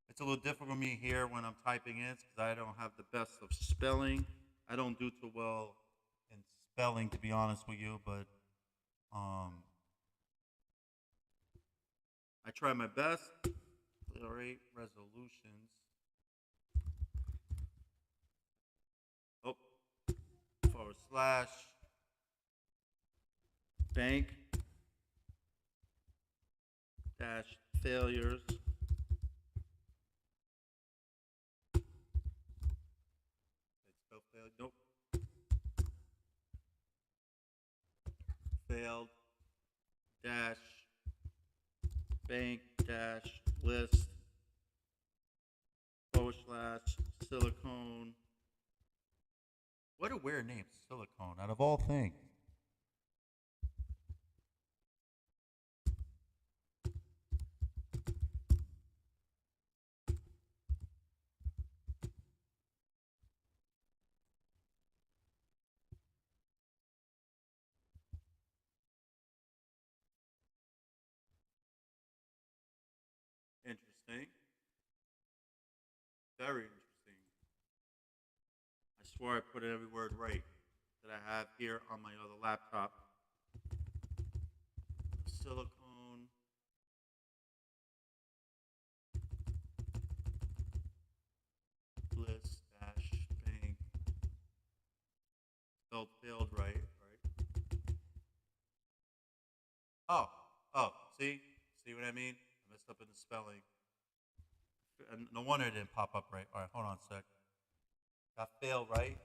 It's a little difficult for me here when I'm typing in because I don't have the best of spelling. I don't do too well in spelling, to be honest with you, but I try my best. Rate resolutions. Oh, / bank dash failures. Nope. Failed dash bank dash list / silicone. What a weird name, silicone, out of all things. Interesting. Very interesting. I swear I put every word right that I have here on my other laptop. Silicone. List dash bank. Spelled failed right. Oh, see what I mean? I messed up in the spelling. And no wonder it didn't pop up right. All right, hold on a sec. Got failed right.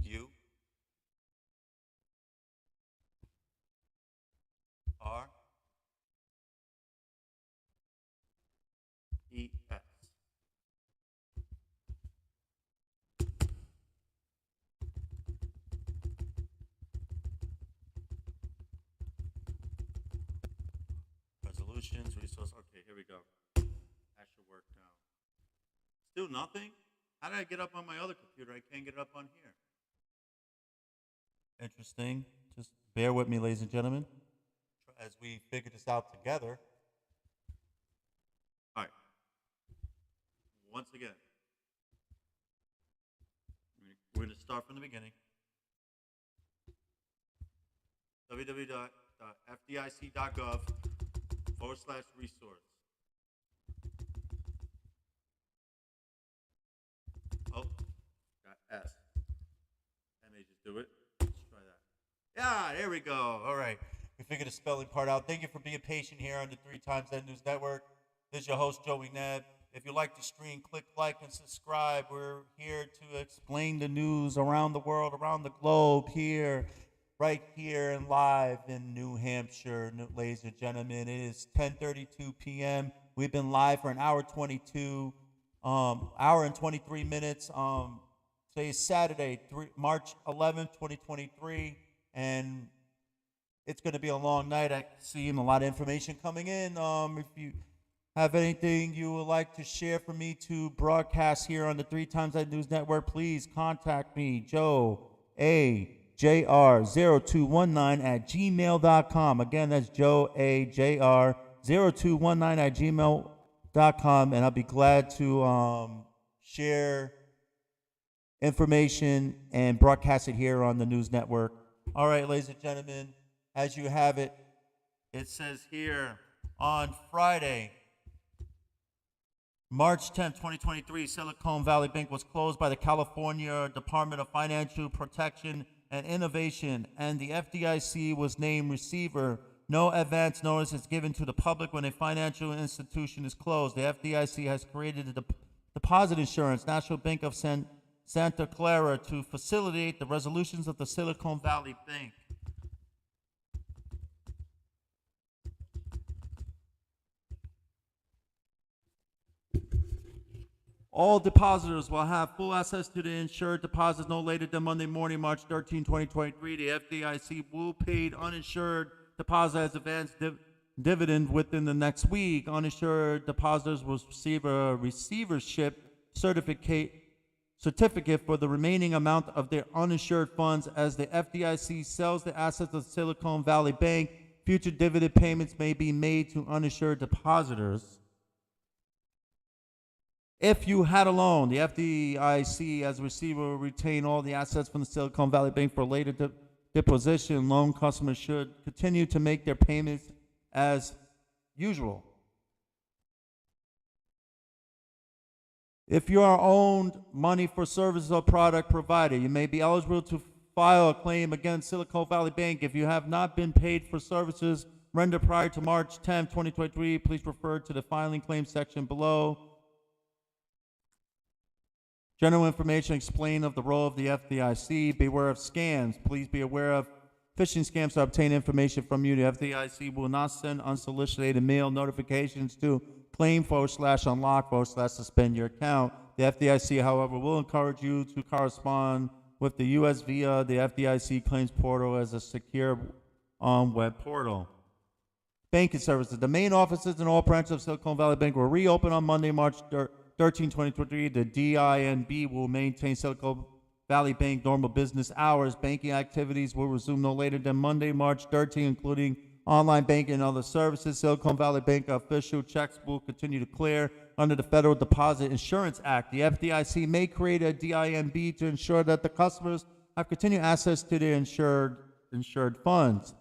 U R E S. Resolutions, resource. Okay, here we go. That should work now. Still nothing? How did I get up on my other computer? I can't get it up on here. Interesting. Just bear with me, ladies and gentlemen, as we figure this out together. All right. Once again, we're going to start from the beginning. www.fdic.gov /resource. Oh, got S. That may just do it. Let's try that. Yeah, there we go. All right. We figured the spelling part out. Thank you for being patient here on the 3 Times N News Network. This is your host, Joey Neb. If you like the stream, click like and subscribe. We're here to explain the news around the world, around the globe, here, right here and live in New Hampshire, ladies and gentlemen. It is 10:32 p.m. We've been live for an hour and 23 minutes. Today is Saturday, March 11th, 2023, and it's going to be a long night. I see a lot of information coming in. If you have anything you would like to share for me to broadcast here on the 3 Times N News Network, please contact me, joeajr0219@gmail.com. Again, that's joeajr0219@gmail.com, and I'll be glad to share information and broadcast it here on the news network. All right, ladies and gentlemen, as you have it, it says here on Friday, March 10th, 2023, Silicon Valley Bank was closed by the California Department of Financial Protection and Innovation, and the FDIC was named receiver no advance notice is given to the public when a financial institution is closed. The FDIC has created a deposit insurance, National Bank of Santa Clara, to facilitate the resolutions of the Silicon Valley Bank. All depositors will have full access to the insured deposits no later than Monday morning, March 13, 2023. The FDIC will pay uninsured depositors as advance dividend within the next week. Uninsured depositors will receive a receivership certificate for the remaining amount of their uninsured funds. As the FDIC sells the assets of Silicon Valley Bank, future dividend payments may be made to uninsured depositors. If you had a loan, the FDIC as a receiver will retain all the assets from the Silicon Valley Bank for later deposition. Loan customers should continue to make their payments as usual. If you are owed money for services or product provided, you may be eligible to file a claim against Silicon Valley Bank. If you have not been paid for services rendered prior to March 10, 2023, please refer to the filing claim section below. General information explained of the role of the FDIC. Beware of scams. Please be aware of phishing scams to obtain information from you. The FDIC will not send unsolicited mail notifications to claim/unlock/suspend your account. The FDIC, however, will encourage you to correspond with the U.S. via the FDIC claims portal as a secure web portal. Banking services. The main offices in all branches of Silicon Valley Bank will reopen on Monday, March 13, 2023. The DINB will maintain Silicon Valley Bank normal business hours. Banking activities will resume no later than Monday, March 13, including online banking and other services. Silicon Valley Bank official checks will continue to clear under the Federal Deposit Insurance Act. The FDIC may create a DINB to ensure that the customers have continued access to their insured funds.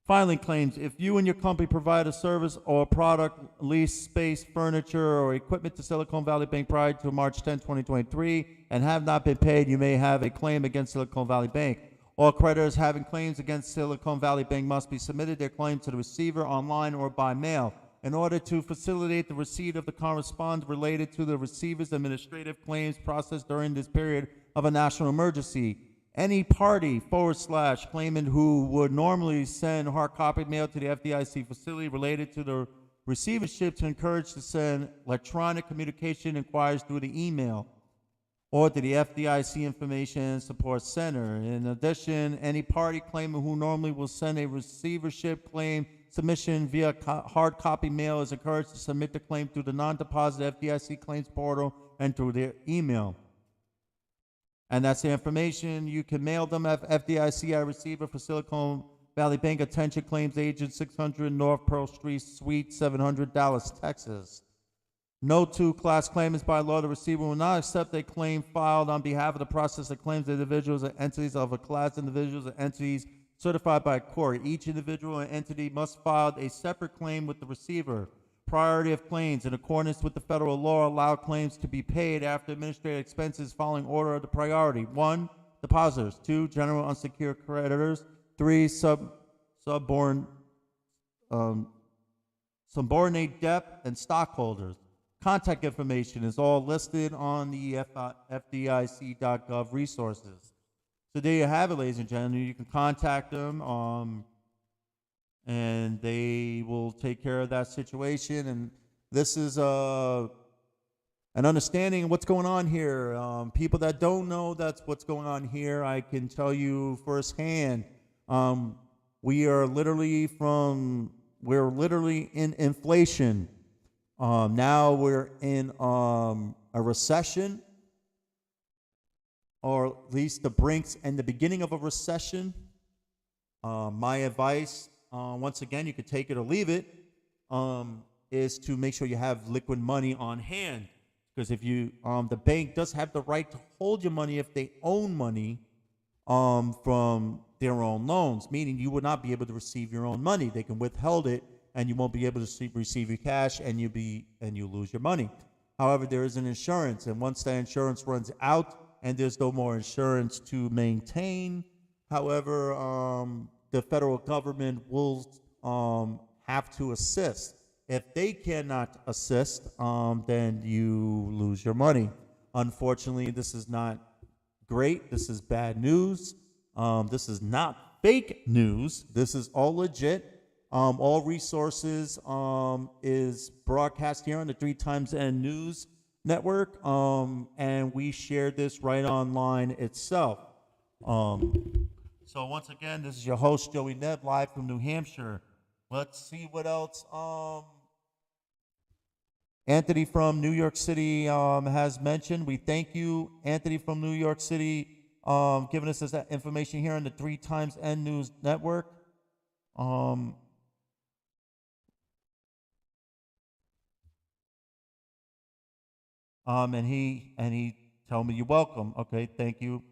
Filing claims. If you and your company provide a service or product, lease space, furniture, or equipment to Silicon Valley Bank prior to March 10, 2023, and have not been paid, you may have a claim against Silicon Valley Bank. All creditors having claims against Silicon Valley Bank must be submitted their claim to the receiver online or by mail. In order to facilitate the receipt of the correspondence related to the receiver's administrative claims processed during this period of a national emergency, any party / claimant who would normally send hard copy mail to the FDIC facility related to the receivership to encourage to send electronic communication inquiries through the email or to the FDIC Information Support Center. In addition, any party claimant who normally will send a receivership claim submission via hard copy mail is encouraged to submit the claim through the non-deposit FDIC claims portal and through their email. And that's the information. You can mail them at FDIC receiver for Silicon Valley Bank. Attention claims agent, 600 North Pearl Street, Suite 700, Dallas, Texas. No two class claimants. By law, the receiver will not accept a claim filed on behalf of the processor claims individuals and entities of a class, individuals and entities certified by a court. Each individual and entity must file a separate claim with the receiver. Priority of claims. In accordance with the federal law, allow claims to be paid after administrative expenses following order of the priority. 1. Depositors. 2. General unsecured creditors. 3. Subordinate debt and stockholders. Contact information is all listed on the FDIC.gov resources. So there you have it, ladies and gentlemen. You can contact them. And they will take care of that situation. And this is an understanding of what's going on here. People that don't know that's what's going on here, I can tell you firsthand. We're literally in inflation. Now we're in a recession, or at least the brinks and the beginning of a recession. My advice, once again, you could take it or leave it, is to make sure you have liquid money on hand. Because if you, the bank does have the right to hold your money if they own money from their own loans, meaning you would not be able to receive your own money. They can withhold it, and you won't be able to receive your cash, and you lose your money. However, there is an insurance, and once that insurance runs out and there's no more insurance to maintain, however, the federal government will have to assist. If they cannot assist, then you lose your money. Unfortunately, this is not great. This is bad news. This is not fake news. This is all legit. All resources is broadcast here on the 3 Times N News Network, and we share this right online itself. So once again, this is your host, Joey Neb, live from New Hampshire. Let's see what else Anthony from New York City has mentioned. We thank you, Anthony from New York City, giving us this information here on the 3 Times N News Network. And he told me you're welcome. Okay, thank you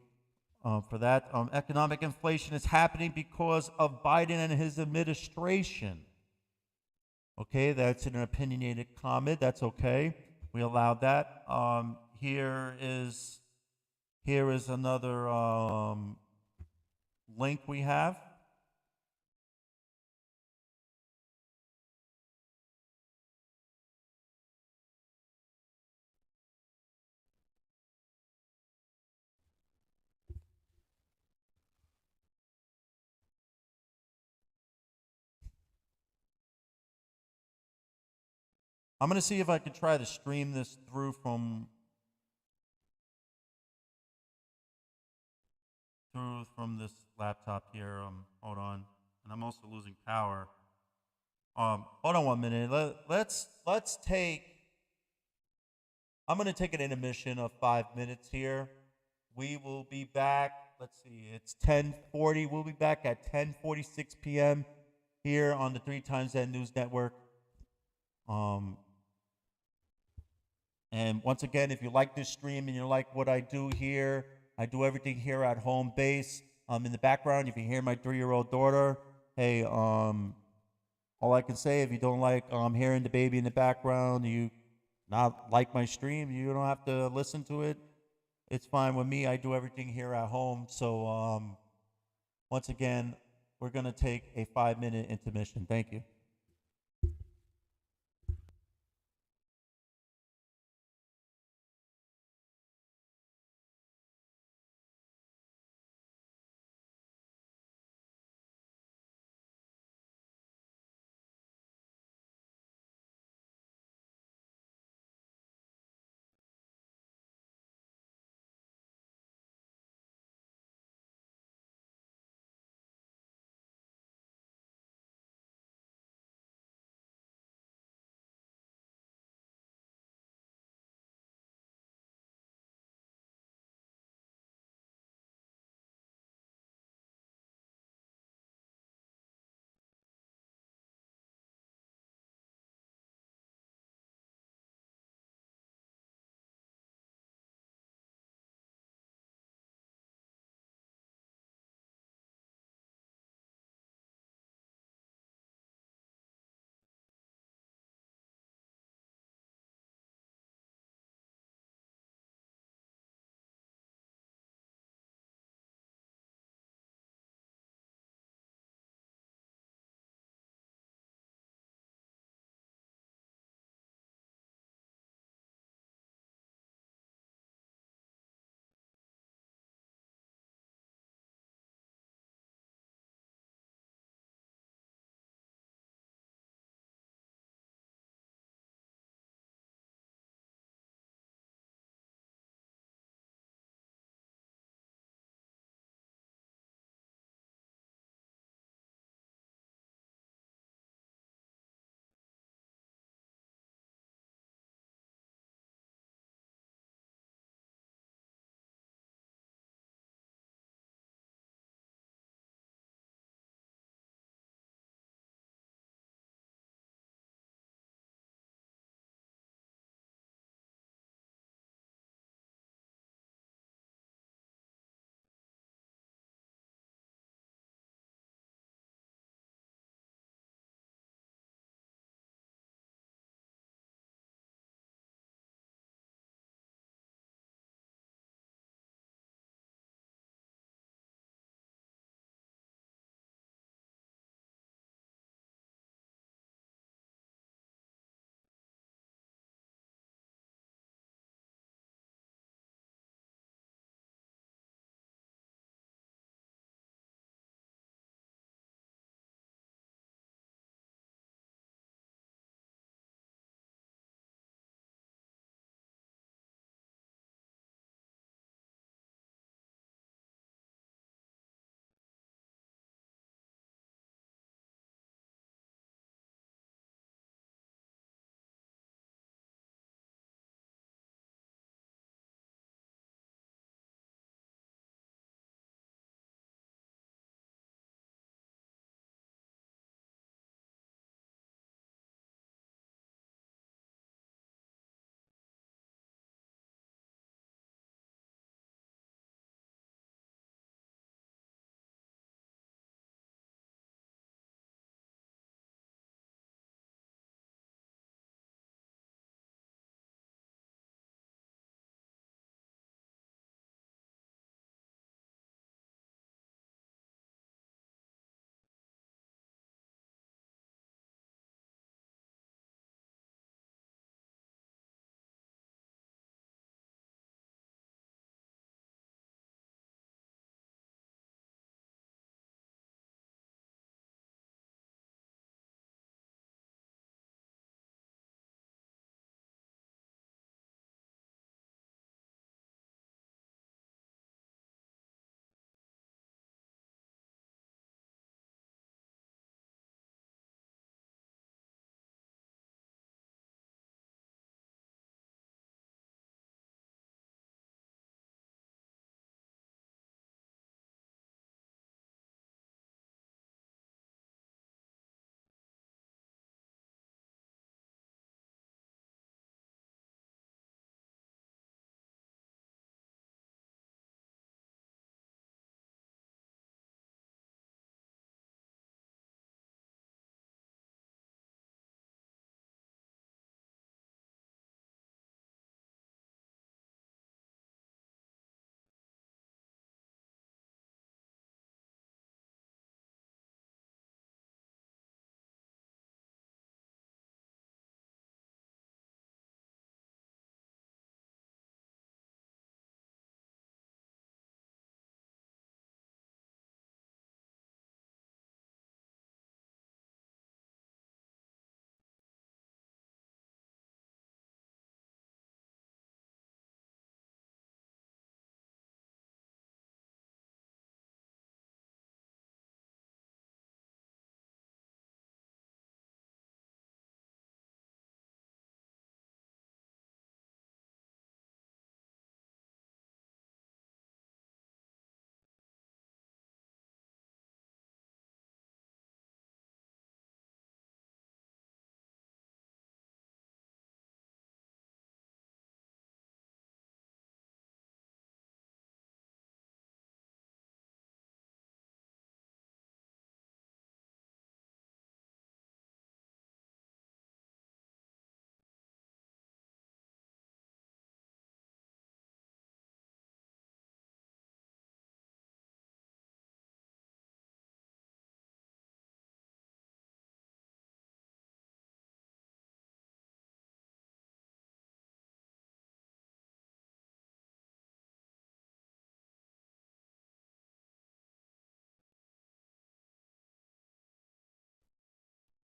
for that. Economic inflation is happening because of Biden and his administration. Okay, that's an opinionated comment. That's okay. We allowed that. Here is another link we have. I'm going to see if I can try to stream this through from this laptop here. Hold on, and I'm also losing power. Hold on 1 minute. Let's take. I'm going to take an intermission of 5 minutes here. We will be back. Let's see. It's 10:40. We'll be back at 10:46 p.m. here on the 3 Times N News Network. And once again, if you like this stream and you like what I do here, I do everything here at home base. In the background, if you hear my 3-year-old daughter, hey, all I can say, if you don't like hearing the baby in the background, you not like my stream, you don't have to listen to it. It's fine with me. I do everything here at home. So once again, we're going to take a 5-minute intermission. Thank you.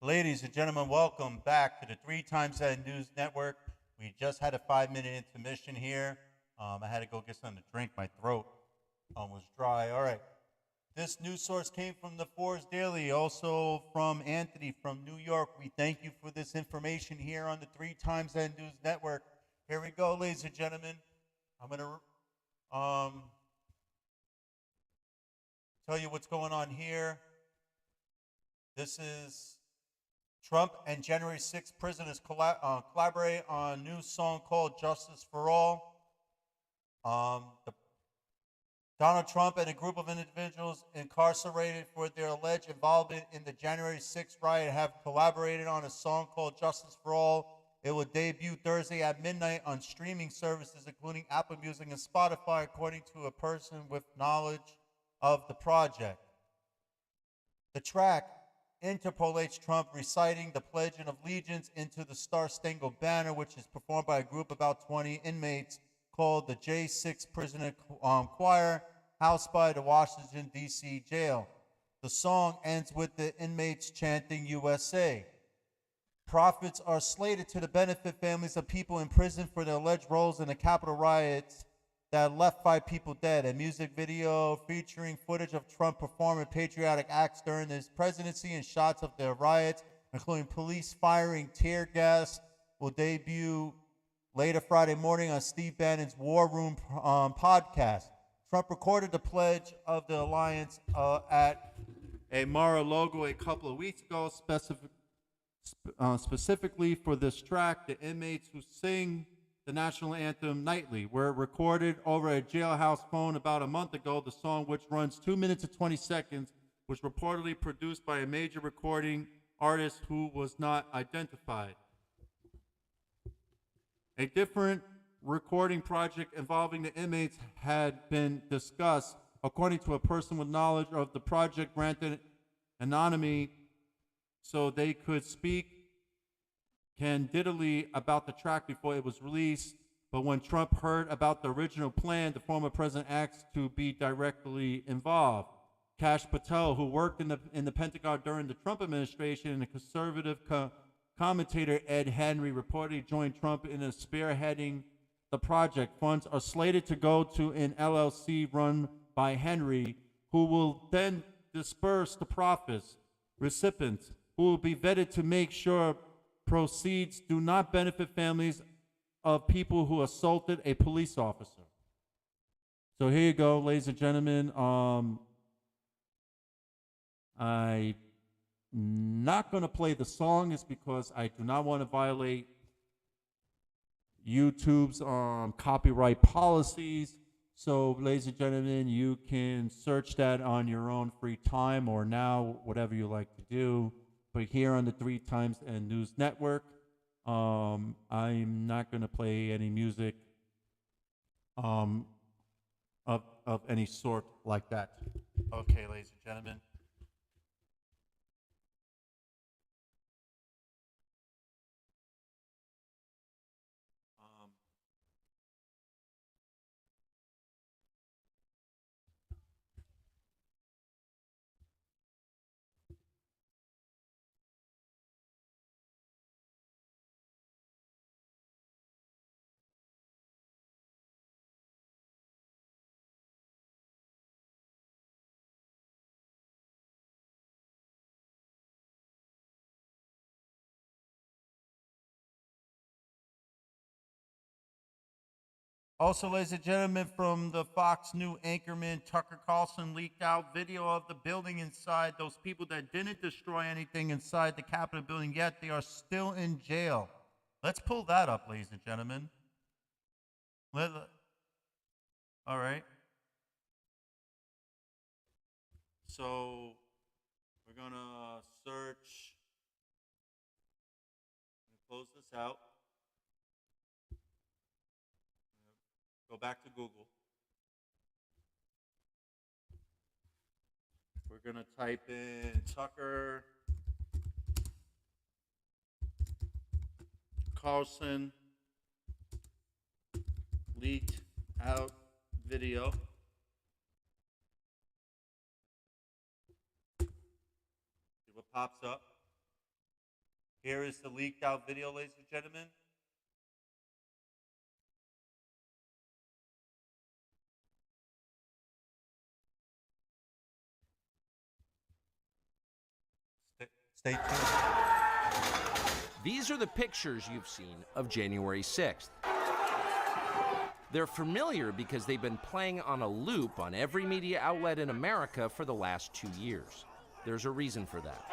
Ladies and gentlemen, welcome back to the 3 Times That News Network. We just had a 5-minute intermission here. I had to go get something to drink. My throat was dry. All right. This news source came from the Forest Daily, also from Anthony from New York. We thank you for this information here on the 3 Times That News Network. Here we go, ladies and gentlemen. I'm going to tell you what's going on here. This is Trump and January 6th prisoners collaborate on a new song called Justice for All. Donald Trump and a group of individuals incarcerated for their alleged involvement in the January 6th riot have collaborated on a song called Justice for All. It will debut Thursday at midnight on streaming services, including Apple Music and Spotify, according to a person with knowledge of the project. The track interpolates Trump reciting the Pledge of Allegiance into the Star-Spangled Banner, which is performed by a group of about 20 inmates called the J6 Prisoner Choir, housed by the Washington, D.C. jail. The song ends with the inmates chanting USA. Profits are slated to benefit families of people in prison for their alleged roles in the Capitol riots that left 5 people dead. A music video featuring footage of Trump performing patriotic acts during his presidency and shots of the riots, including police firing tear gas, will debut later Friday morning on Steve Bannon's War Room podcast. Trump recorded the Pledge of the Alliance at a Mar-a-Lago a couple of weeks ago, specifically for this track. The inmates who sing the national anthem nightly were recorded over a jailhouse phone about a month ago. The song, which runs 2 minutes and 20 seconds, was reportedly produced by a major recording artist who was not identified. A different recording project involving the inmates had been discussed, according to a person with knowledge of the project, granted anonymity so they could speak candidly about the track before it was released. But when Trump heard about the original plan, the former president asked to be directly involved. Kash Patel, who worked in the Pentagon during the Trump administration, and a conservative commentator Ed Henry reportedly joined Trump in spearheading the project. Funds are slated to go to an LLC run by Henry, who will then disperse the profits. Recipients who will be vetted to make sure proceeds do not benefit families of people who assaulted a police officer. So here you go, ladies and gentlemen. I'm not going to play the song is because I do not want to violate YouTube's copyright policies. So, ladies and gentlemen, you can search that on your own free time or now, whatever you like to do. But here on the 3 Times and News Network, I'm not going to play any music of any sort like that. Okay, ladies and gentlemen. Also, ladies and gentlemen, from the Fox News anchorman Tucker Carlson leaked out video of the building inside. Those people that didn't destroy anything inside the Capitol building yet, they are still in jail. Let's pull that up, ladies and gentlemen. All right. So we're going to search. Close this out. Go back to Google. We're going to type in Tucker Carlson leaked out video. See what pops up. Here is the leaked out video, ladies and gentlemen. Stay tuned. These are the pictures you've seen of January 6th. They're familiar because they've been playing on a loop on every media outlet in America for the last 2 years. There's a reason for that.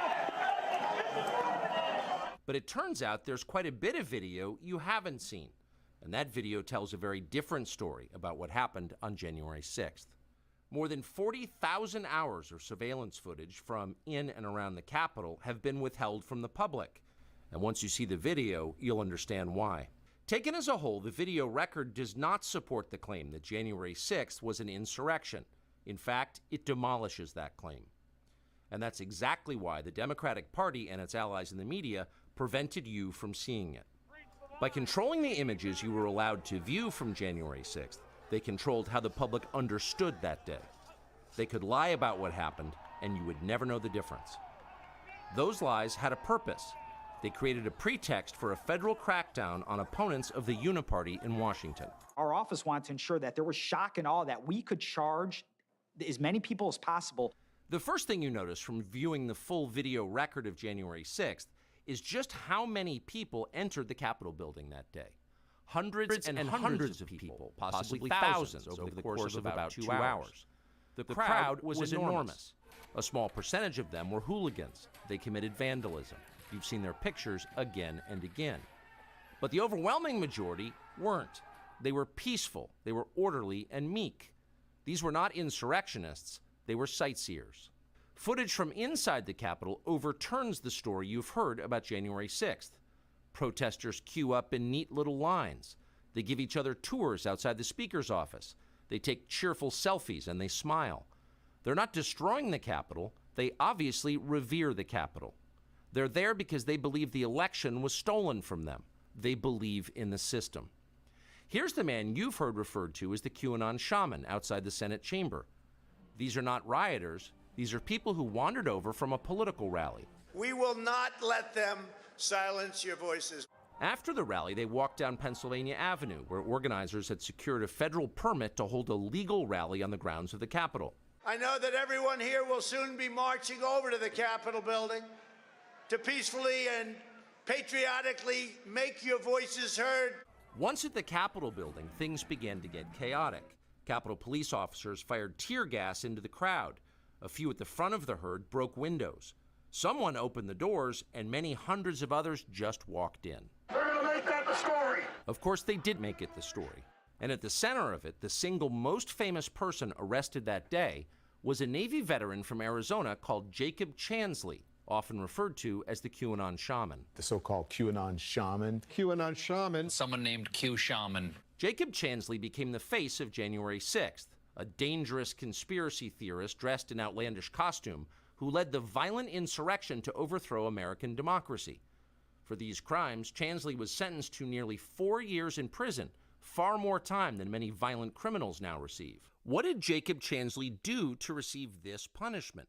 But it turns out there's quite a bit of video you haven't seen, and that video tells a very different story about what happened on January 6th. More than 40,000 hours of surveillance footage from in and around the Capitol have been withheld from the public. And once you see the video, you'll understand why. Taken as a whole, the video record does not support the claim that January 6th was an insurrection. In fact, it demolishes that claim. And that's exactly why the Democratic Party and its allies in the media prevented you from seeing it. By controlling the images you were allowed to view from January 6th, they controlled how the public understood that day. They could lie about what happened, and you would never know the difference. Those lies had a purpose. They created a pretext for a federal crackdown on opponents of the Uniparty in Washington. Our office wanted to ensure that there was shock and awe, that we could charge as many people as possible. The first thing you notice from viewing the full video record of January 6th is just how many people entered the Capitol building that day. Hundreds and hundreds of people, possibly thousands, over the course of about 2 hours. The crowd was enormous. A small percentage of them were hooligans. They committed vandalism. You've seen their pictures again and again. But the overwhelming majority weren't. They were peaceful, they were orderly and meek. These were not insurrectionists, they were sightseers. Footage from inside the Capitol overturns the story you've heard about January 6th. Protesters queue up in neat little lines. They give each other tours outside the Speaker's office. They take cheerful selfies and they smile. They're not destroying the Capitol, they obviously revere the Capitol. They're there because they believe the election was stolen from them. They believe in the system. Here's the man you've heard referred to as the QAnon shaman outside the Senate chamber. These are not rioters. These are people who wandered over from a political rally. We will not let them silence your voices. After the rally, they walked down Pennsylvania Avenue, where organizers had secured a federal permit to hold a legal rally on the grounds of the Capitol. I know that everyone here will soon be marching over to the Capitol building to peacefully and patriotically make your voices heard. Once at the Capitol building, things began to get chaotic. Capitol police officers fired tear gas into the crowd. A few at the front of the herd broke windows. Someone opened the doors, and many hundreds of others just walked in. They're going to make that the story. Of course, they did make it the story. And at the center of it, the single most famous person arrested that day was a Navy veteran from Arizona called Jacob Chansley, often referred to as the QAnon shaman. The so-called QAnon shaman. QAnon shaman. Someone named Q Shaman. Jacob Chansley became the face of January 6th, a dangerous conspiracy theorist dressed in outlandish costume who led the violent insurrection to overthrow American democracy. For these crimes, Chansley was sentenced to nearly 4 years in prison, far more time than many violent criminals now receive. What did Jacob Chansley do to receive this punishment?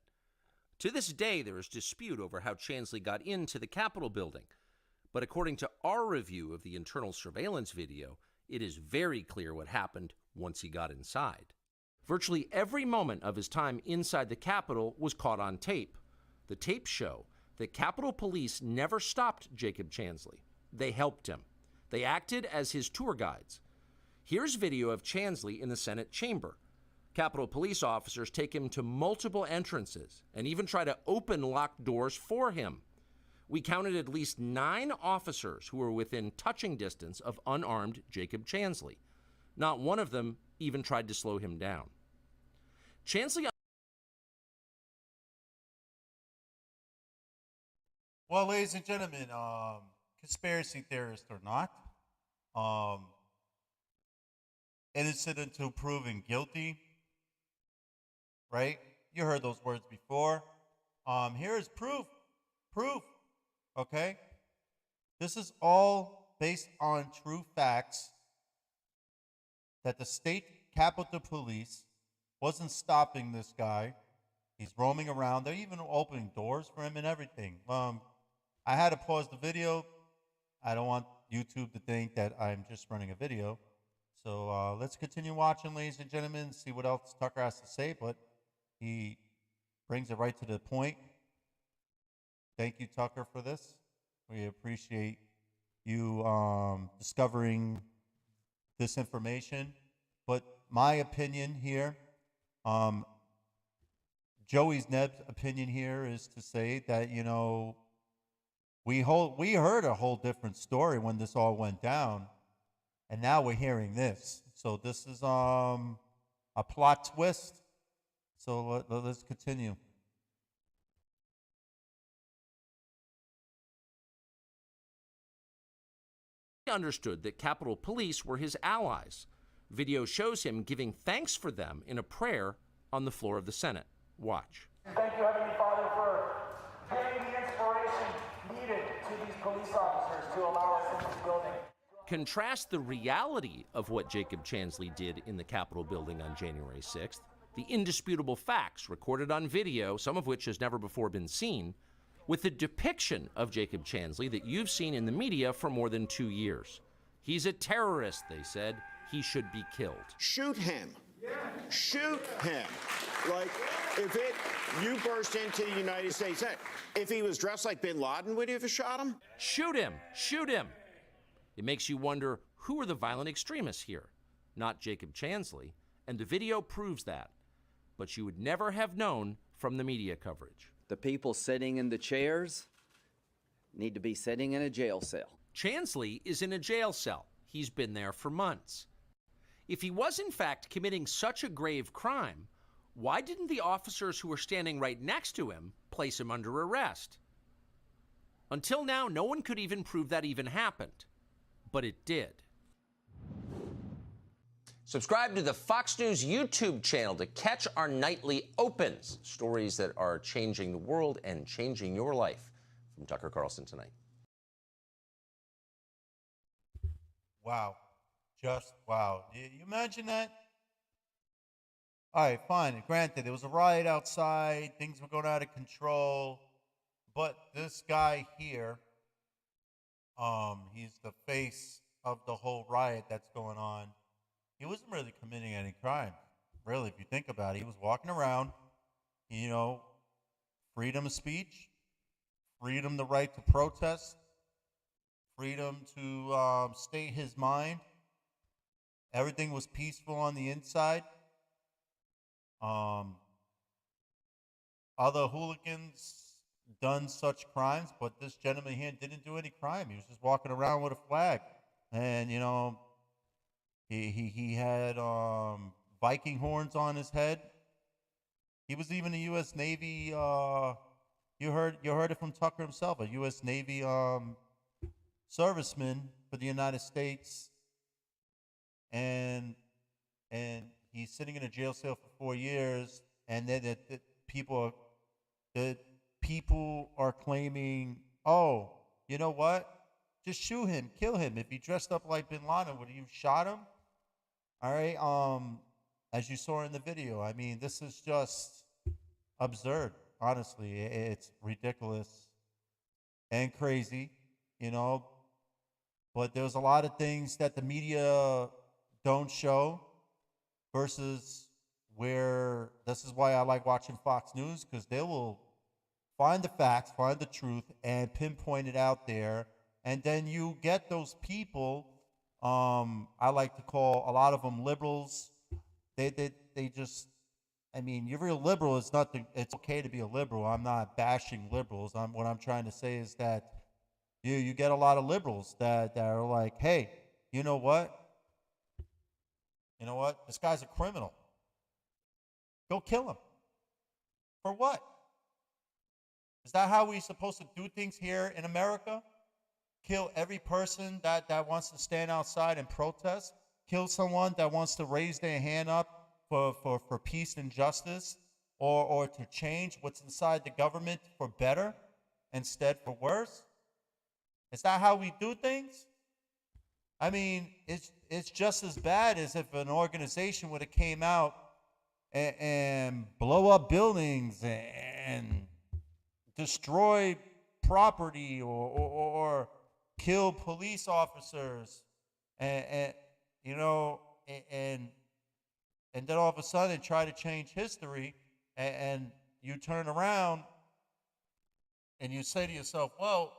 To this day, there is dispute over how Chansley got into the Capitol building. But according to our review of the internal surveillance video, it is very clear what happened once he got inside. Virtually every moment of his time inside the Capitol was caught on tape. The tapes show that Capitol Police never stopped Jacob Chansley. They helped him. They acted as his tour guides. Here's video of Chansley in the Senate chamber. Capitol Police officers take him to multiple entrances and even try to open locked doors for him. We counted at least 9 officers who were within touching distance of unarmed Jacob Chansley. Not one of them even tried to slow him down. Chansley. Well, ladies and gentlemen, conspiracy theorist or not, innocent until proven guilty, right? You heard those words before. Here is proof, okay? This is all based on true facts that the state Capitol Police wasn't stopping this guy. He's roaming around. They're even opening doors for him and everything. I had to pause the video. I don't want YouTube to think that I'm just running a video. So let's continue watching, ladies and gentlemen, see what else Tucker has to say, but he brings it right to the point. Thank you, Tucker, for this. We appreciate you discovering this information. But my opinion here, Joey Neb's opinion here is to say that, you know, we heard a whole different story when this all went down, and now we're hearing this. So this is a plot twist. So let's continue. He understood that Capitol Police were his allies. Video shows him giving thanks for them in a prayer on the floor of the Senate. Watch. Thank you, Heavenly Father, for giving the inspiration needed to these police officers to allow us into the building. Contrast the reality of what Jacob Chansley did in the Capitol building on January 6th, the indisputable facts recorded on video, some of which has never before been seen, with the depiction of Jacob Chansley that you've seen in the media for more than 2 years. He's a terrorist, they said. He should be killed. Shoot him. Shoot him. Like, you burst into the United States, if he was dressed like bin Laden, would you have shot him? Shoot him. Shoot him. It makes you wonder, who are the violent extremists here? Not Jacob Chansley, and the video proves that. But you would never have known from the media coverage. The people sitting in the chairs need to be sitting in a jail cell. Chansley is in a jail cell. He's been there for months. If he was in fact committing such a grave crime, why didn't the officers who were standing right next to him place him under arrest? Until now, no one could even prove that even happened. But it did. Subscribe to the Fox News YouTube channel to catch our nightly opens, stories that are changing the world and changing your life. From Tucker Carlson tonight. Wow. Just wow. You imagine that? All right, fine. Granted, there was a riot outside. Things were going out of control. But this guy here, he's the face of the whole riot that's going on. He wasn't really committing any crime, really, if you think about it. He was walking around, you know, freedom of speech, freedom, the right to protest, freedom to state his mind. Everything was peaceful on the inside. Other hooligans done such crimes, but this gentleman here didn't do any crime. He was just walking around with a flag. And, you know, he had Viking horns on his head. He was even a U.S. Navy, you heard it from Tucker himself, a U.S. Navy serviceman for the United States. And he's sitting in a jail cell for 4 years, and then the people are claiming, oh, you know what? Just shoot him, kill him. If he dressed up like bin Laden, would you have shot him? All right. As you saw in the video, I mean, this is just absurd. Honestly, it's ridiculous and crazy, you know. But there's a lot of things that the media don't show versus where, this is why I like watching Fox News, because they will find the facts, find the truth, and pinpoint it out there. And then you get those people, I like to call a lot of them liberals. They just, I mean, you're real liberal. It's nothing. It's okay to be a liberal. I'm not bashing liberals. What I'm trying to say is that you get a lot of liberals that are like, hey, you know what? You know what? This guy's a criminal. Go kill him. For what? Is that how we're supposed to do things here in America? Kill every person that wants to stand outside and protest? Kill someone that wants to raise their hand up for peace and justice, or to change what's inside the government for better instead for worse? Is that how we do things? I mean, it's just as bad as if an organization would have came out and blow up buildings and destroy property or kill police officers, and you know, and then all of a sudden try to change history, and you turn around and you say to yourself, well,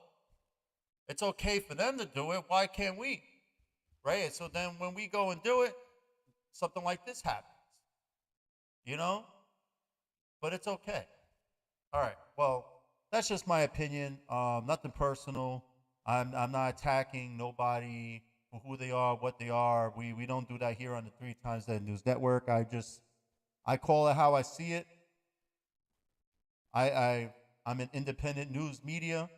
it's okay for them to do it. Why can't we? Right? So then when we go and do it, something like this happens, you know? But it's okay. All right. Well, that's just my opinion. Nothing personal. I'm not attacking nobody for who they are, what they are. We don't do that here on the 3 Times That News Network. I call it how I see it. I'm an independent news media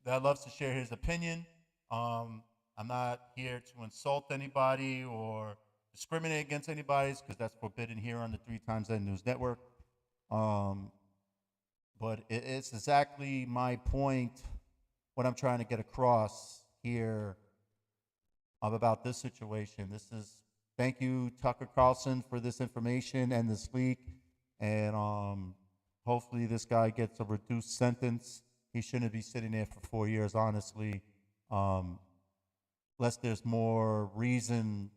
that loves to share his opinion. I'm not here to insult anybody or discriminate against anybody, because that's forbidden here on the 3 Times That News Network. But it's exactly my point, what I'm trying to get across here about this situation. Thank you, Tucker Carlson, for this information and this leak. And hopefully this guy gets a reduced sentence. He shouldn't be sitting there for 4 years, honestly. Unless there's more reason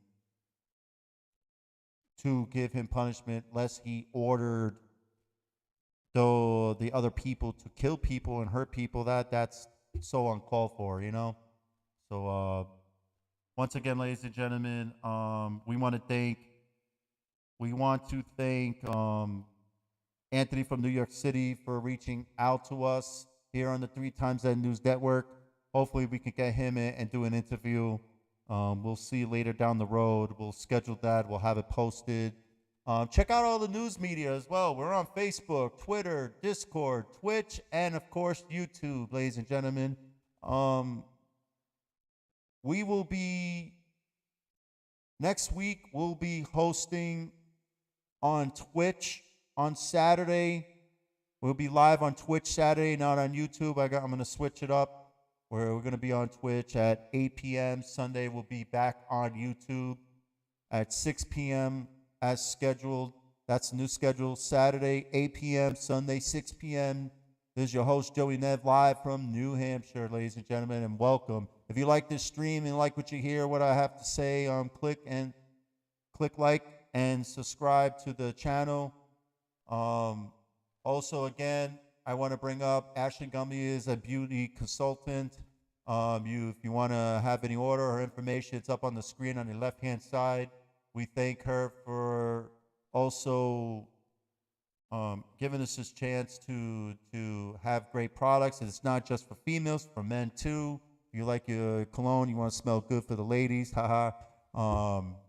to give him punishment, lest he ordered the other people to kill people and hurt people. That's so uncalled for, you know? So once again, ladies and gentlemen, we want to thank Anthony from New York City for reaching out to us here on the 3 Times That News Network. Hopefully we can get him in and do an interview. We'll see later down the road. We'll schedule that. We'll have it posted. Check out all the news media as well. We're on Facebook, Twitter, Discord, Twitch, and of course YouTube, ladies and gentlemen. We will be, next week, we'll be hosting on Twitch on Saturday. We'll be live on Twitch Saturday, not on YouTube. I'm going to switch it up. We're going to be on Twitch at 8 p.m. Sunday, we'll be back on YouTube at 6 p.m. as scheduled. That's the new schedule. Saturday, 8 p.m. Sunday, 6 p.m. This is your host, Joey Neb, live from New Hampshire, ladies and gentlemen, and welcome. If you like this stream and like what you hear, what I have to say, click like and subscribe to the channel. Also, again, I want to bring up Ashley Gumby is a beauty consultant. If you want to have any order or information, it's up on the screen on the left-hand side. We thank her for also giving us this chance to have great products. And it's not just for females, for men too. If you like your cologne, you want to smell good for the ladies, haha.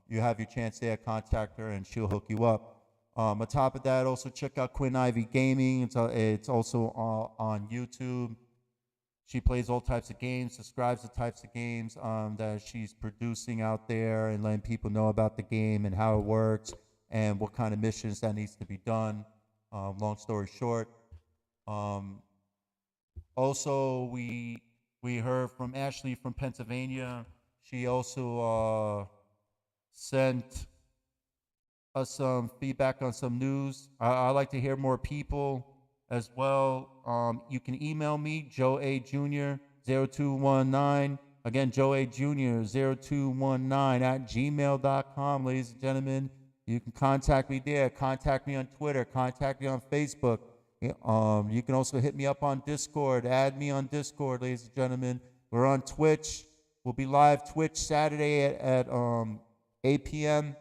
You have your chance there. Contact her and she'll hook you up. On top of that, also check out Quinn Ivy Gaming. It's also on YouTube. She plays all types of games, describes the types of games that she's producing out there, and letting people know about the game and how it works and what kind of missions that needs to be done. Long story short. Also, we heard from Ashley from Pennsylvania. She also sent us some feedback on some news. I'd like to hear more people as well. You can email me, Joe A. Jr. 0219. Again, Joe A. Jr. 0219 at gmail.com, ladies and gentlemen. You can contact me there. Contact me on Twitter. Contact me on Facebook. You can also hit me up on Discord. Add me on Discord, ladies and gentlemen. We're on Twitch. We'll be live Twitch Saturday at 8 p.m.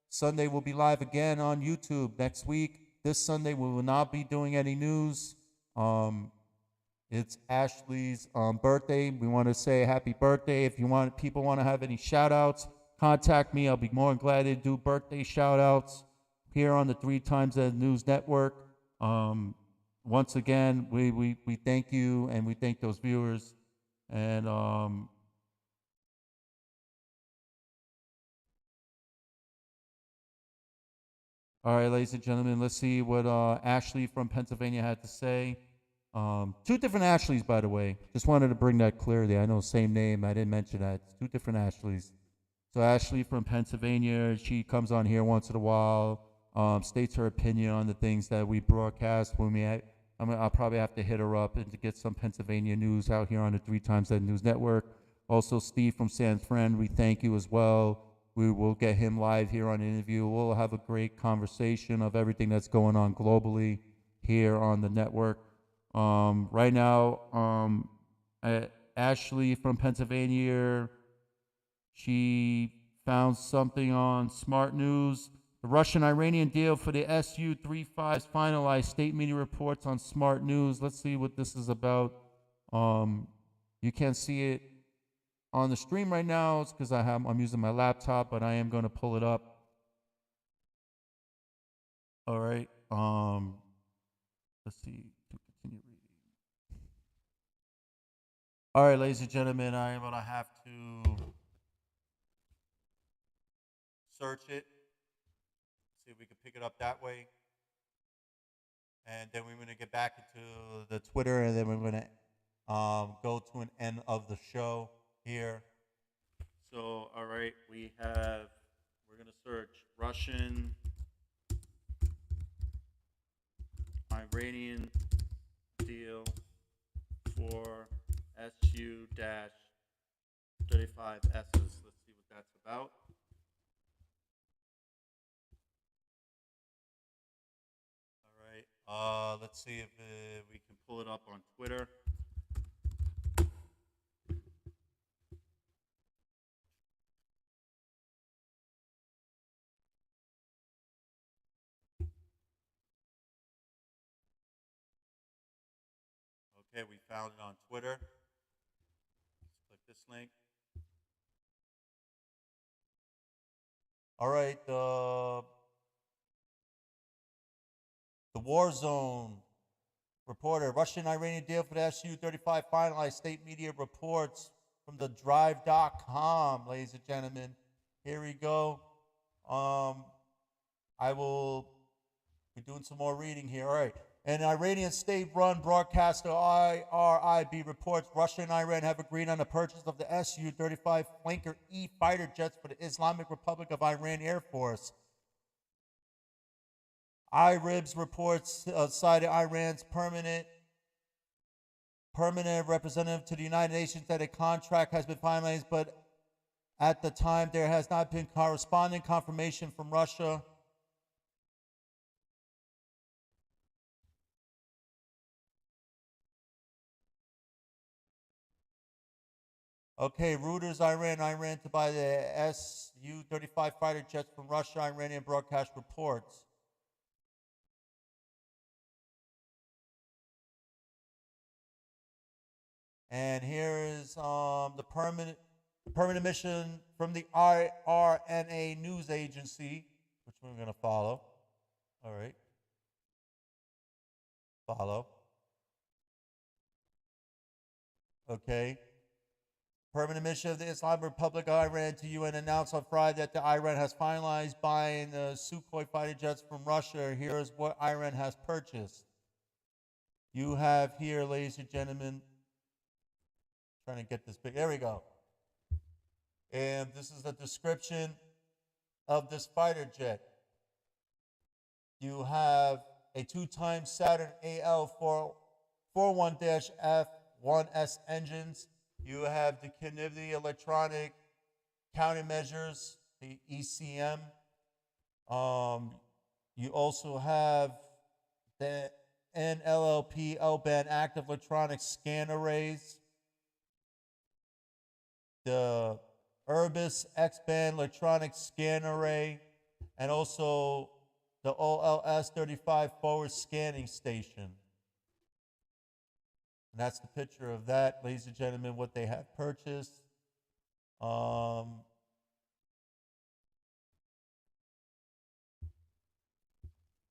Sunday we'll be live again on YouTube next week. This Sunday we will not be doing any news. It's Ashley's birthday. We want to say happy birthday. If people want to have any shout outs, contact me. I'll be more than glad to do birthday shout outs here on the 3 Times That News Network. Once again, we thank you and we thank those viewers. And all right, ladies and gentlemen, let's see what Ashley from Pennsylvania had to say. 2 different Ashleys, by the way. Just wanted to bring that clearly. I know same name. I didn't mention that. It's 2 different Ashleys. So Ashley from Pennsylvania, she comes on here once in a while, states her opinion on the things that we broadcast when I'll probably have to hit her up and to get some Pennsylvania news out here on the 3 Times That News Network. Also, Steve from San Fran, we thank you as well. We will get him live here on an interview. We'll have a great conversation of everything that's going on globally here on the network. Right now, Ashley from Pennsylvania, she found something on Smart News. The Russian-Iranian deal for the Su-35 is finalized. State media reports on Smart News. Let's see what this is about. You can't see it on the stream right now. It's because I'm using my laptop, but I am going to pull it up. All right. Let's see. To continue reading. All right, ladies and gentlemen, I am going to have to search it. See if we can pick it up that way. And then we're going to get back into the Twitter, and then we're going to go to an end of the show here. So, all right, we're going to search Russian, Iranian deal for Su-35Ss. Let's see what that's about. Let's see if we can pull it up on Twitter. Okay, we found it on Twitter. Let's click this link. All right, the War Zone reporter, Russian-Iranian deal for the Su-35 finalized. State media reports from the drive.com, ladies and gentlemen. Here we go. I will be doing some more reading here. All right. An Iranian state-run broadcaster, IRIB, reports Russia and Iran have agreed on the purchase of the Su-35 Flanker E fighter jets for the Islamic Republic of Iran Air Force. IRIBS reports cited Iran's permanent representative to the United Nations that a contract has been finalized, but at the time there has not been corresponding confirmation from Russia. Okay, Reuters, Iran to buy the Su-35 fighter jets from Russia. Iranian broadcast reports. And here is the permanent mission from the IRNA news agency, which we're going to follow. All right. Follow. Okay. Permanent mission of the Islamic Republic of Iran to UN announced on Friday that the Iran has finalized buying the Sukhoi fighter jets from Russia. Here is what Iran has purchased. You have here, ladies and gentlemen, trying to get this big. There we go. And this is the description of this fighter jet. You have a 2-time Saturn AL-41-F1S engines. You have the Kennedy Electronic Countermeasures, the ECM. You also have the NLLP L-band active electronic scan arrays, the Urbis X-band electronic scan array, and also the OLS-35 forward scanning station. And that's the picture of that, ladies and gentlemen, what they have purchased.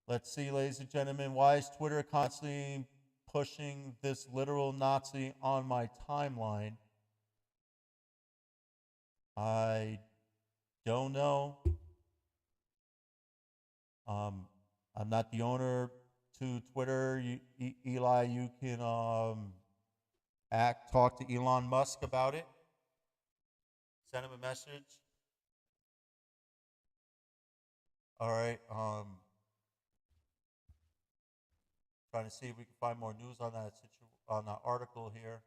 Let's see, ladies and gentlemen, why is Twitter constantly pushing this literal Nazi on my timeline? I don't know. I'm not the owner to Twitter. Eli, you can talk to Elon Musk about it. Send him a message. All right. Trying to see if we can find more news on that article here.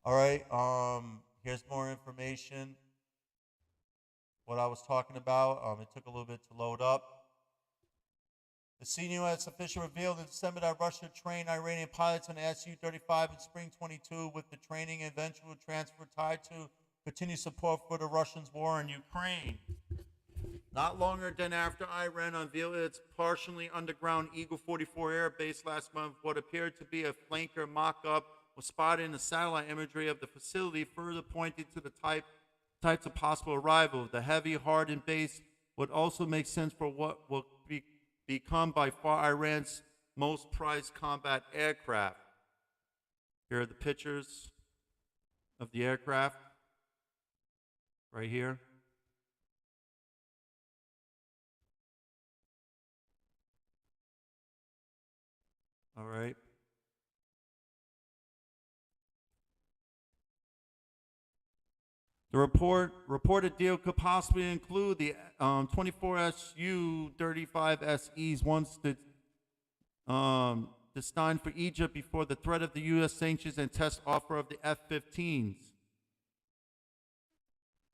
All right, here's more information. What I was talking about, it took a little bit to load up. The senior U.S. official revealed in December that Russia trained Iranian pilots on Su-35 in spring 22 with the training and eventual transfer tied to continued support for the Russians' war in Ukraine. Not longer than after Iran unveiled its partially underground Eagle 44 air base last month, what appeared to be a flanker mock-up was spotted in the satellite imagery of the facility, further pointing to the types of possible arrival. The heavy, hardened base would also make sense for what will become by far Iran's most prized combat aircraft. Here are the pictures of the aircraft right here. All right. The reported deal could possibly include the 24 Su-35SEs once destined for Egypt before the threat of the U.S. sanctions and test offer of the F-15s.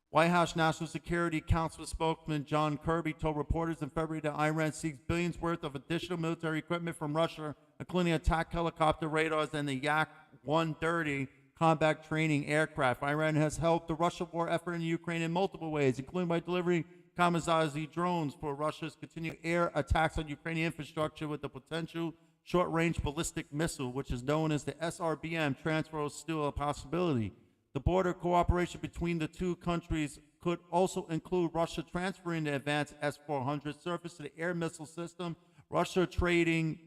White House National Security Council spokesman John Kirby told reporters in February that Iran seeks billions worth of additional military equipment from Russia, including attack helicopter radars and the Yak-130 combat training aircraft. Iran has helped the Russia war effort in Ukraine in multiple ways, including by delivering kamikaze drones for Russia's continued air attacks on Ukrainian infrastructure with the potential short-range ballistic missile, which is known as the SRBM, transfer is still a possibility. The border cooperation between the two countries could also include Russia transferring the advanced S-400 surface-to-the-air missile system, Russia trading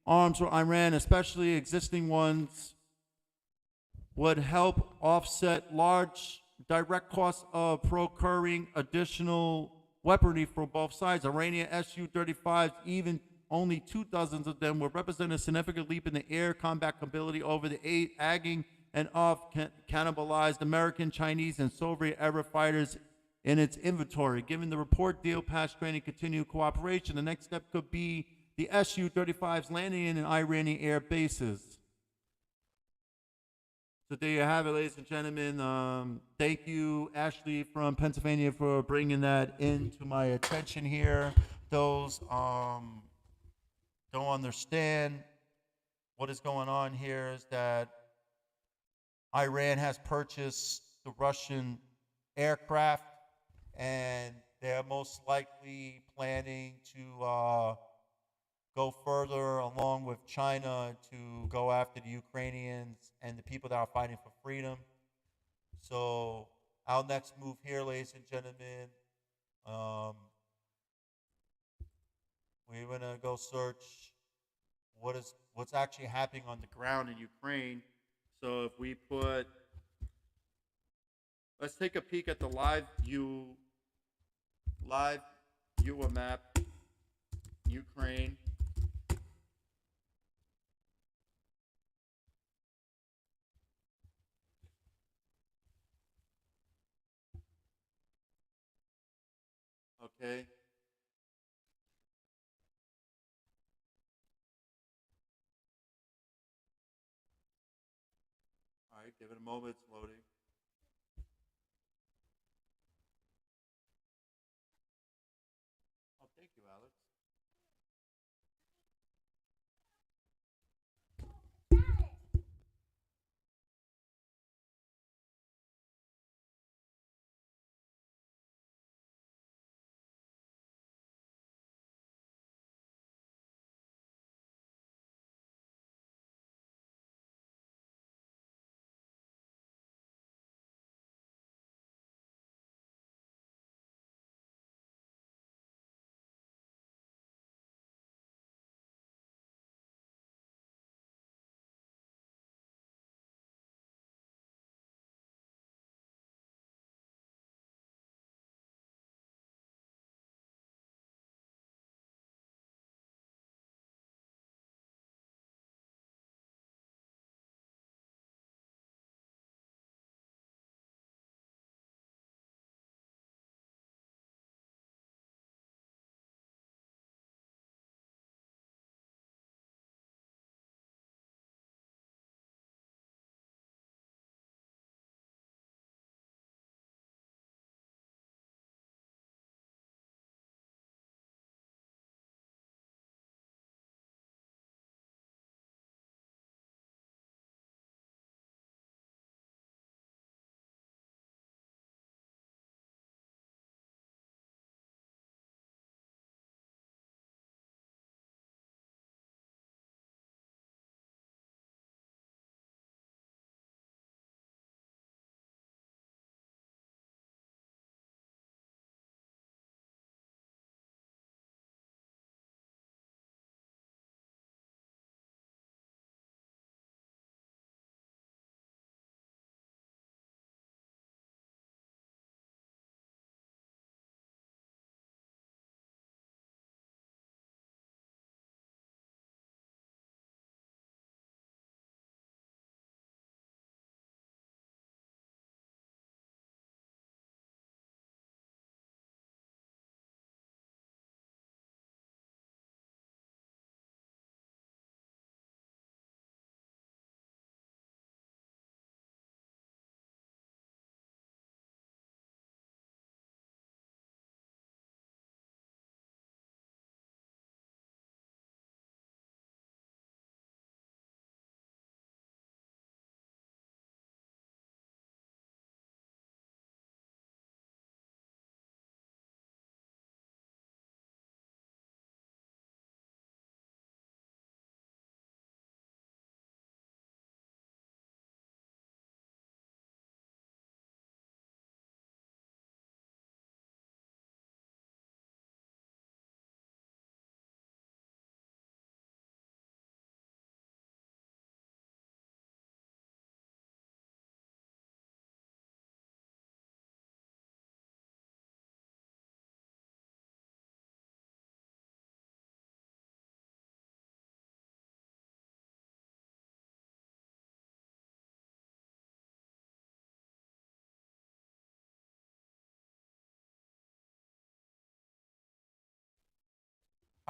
arms with Iran, especially existing ones, would help offset large direct costs of procuring additional weaponry for both sides. Iranian Su-35s, even only 2 dozen of them, would represent a significant leap in the air combat capability over the 8 agging and cannibalized American, Chinese, and Soviet-era fighters in its inventory. Given the report deal past training continued cooperation, the next step could be the Su-35s landing in Iranian air bases. So there you have it, ladies and gentlemen. Thank you, Ashley from Pennsylvania, for bringing that into my attention here. Those don't understand what is going on here is that Iran has purchased the Russian aircraft, and they're most likely planning to go further along with China to go after the Ukrainians and the people that are fighting for freedom. So our next move here, ladies and gentlemen, we're going to go search what's actually happening on the ground in Ukraine. So if we let's take a peek at the live viewer map, Ukraine. Okay. All right, give it a moment, it's loading. Oh, thank you, Alex.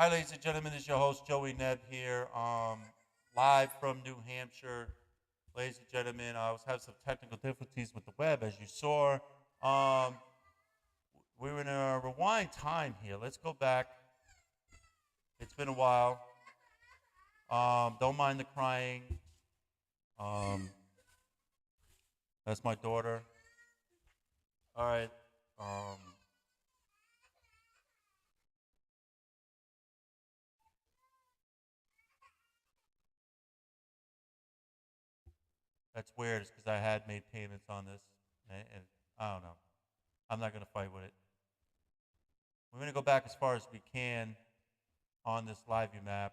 Hi, ladies and gentlemen. This is your host, Joey Neb here, live from New Hampshire. Ladies and gentlemen, I was having some technical difficulties with the web, as you saw. We're in a rewind time here. Let's go back. It's been a while. Don't mind the crying. That's my daughter. All right. That's weird. It's because I had made payments on this, and I don't know. I'm not going to fight with it. We're going to go back as far as we can on this live view map.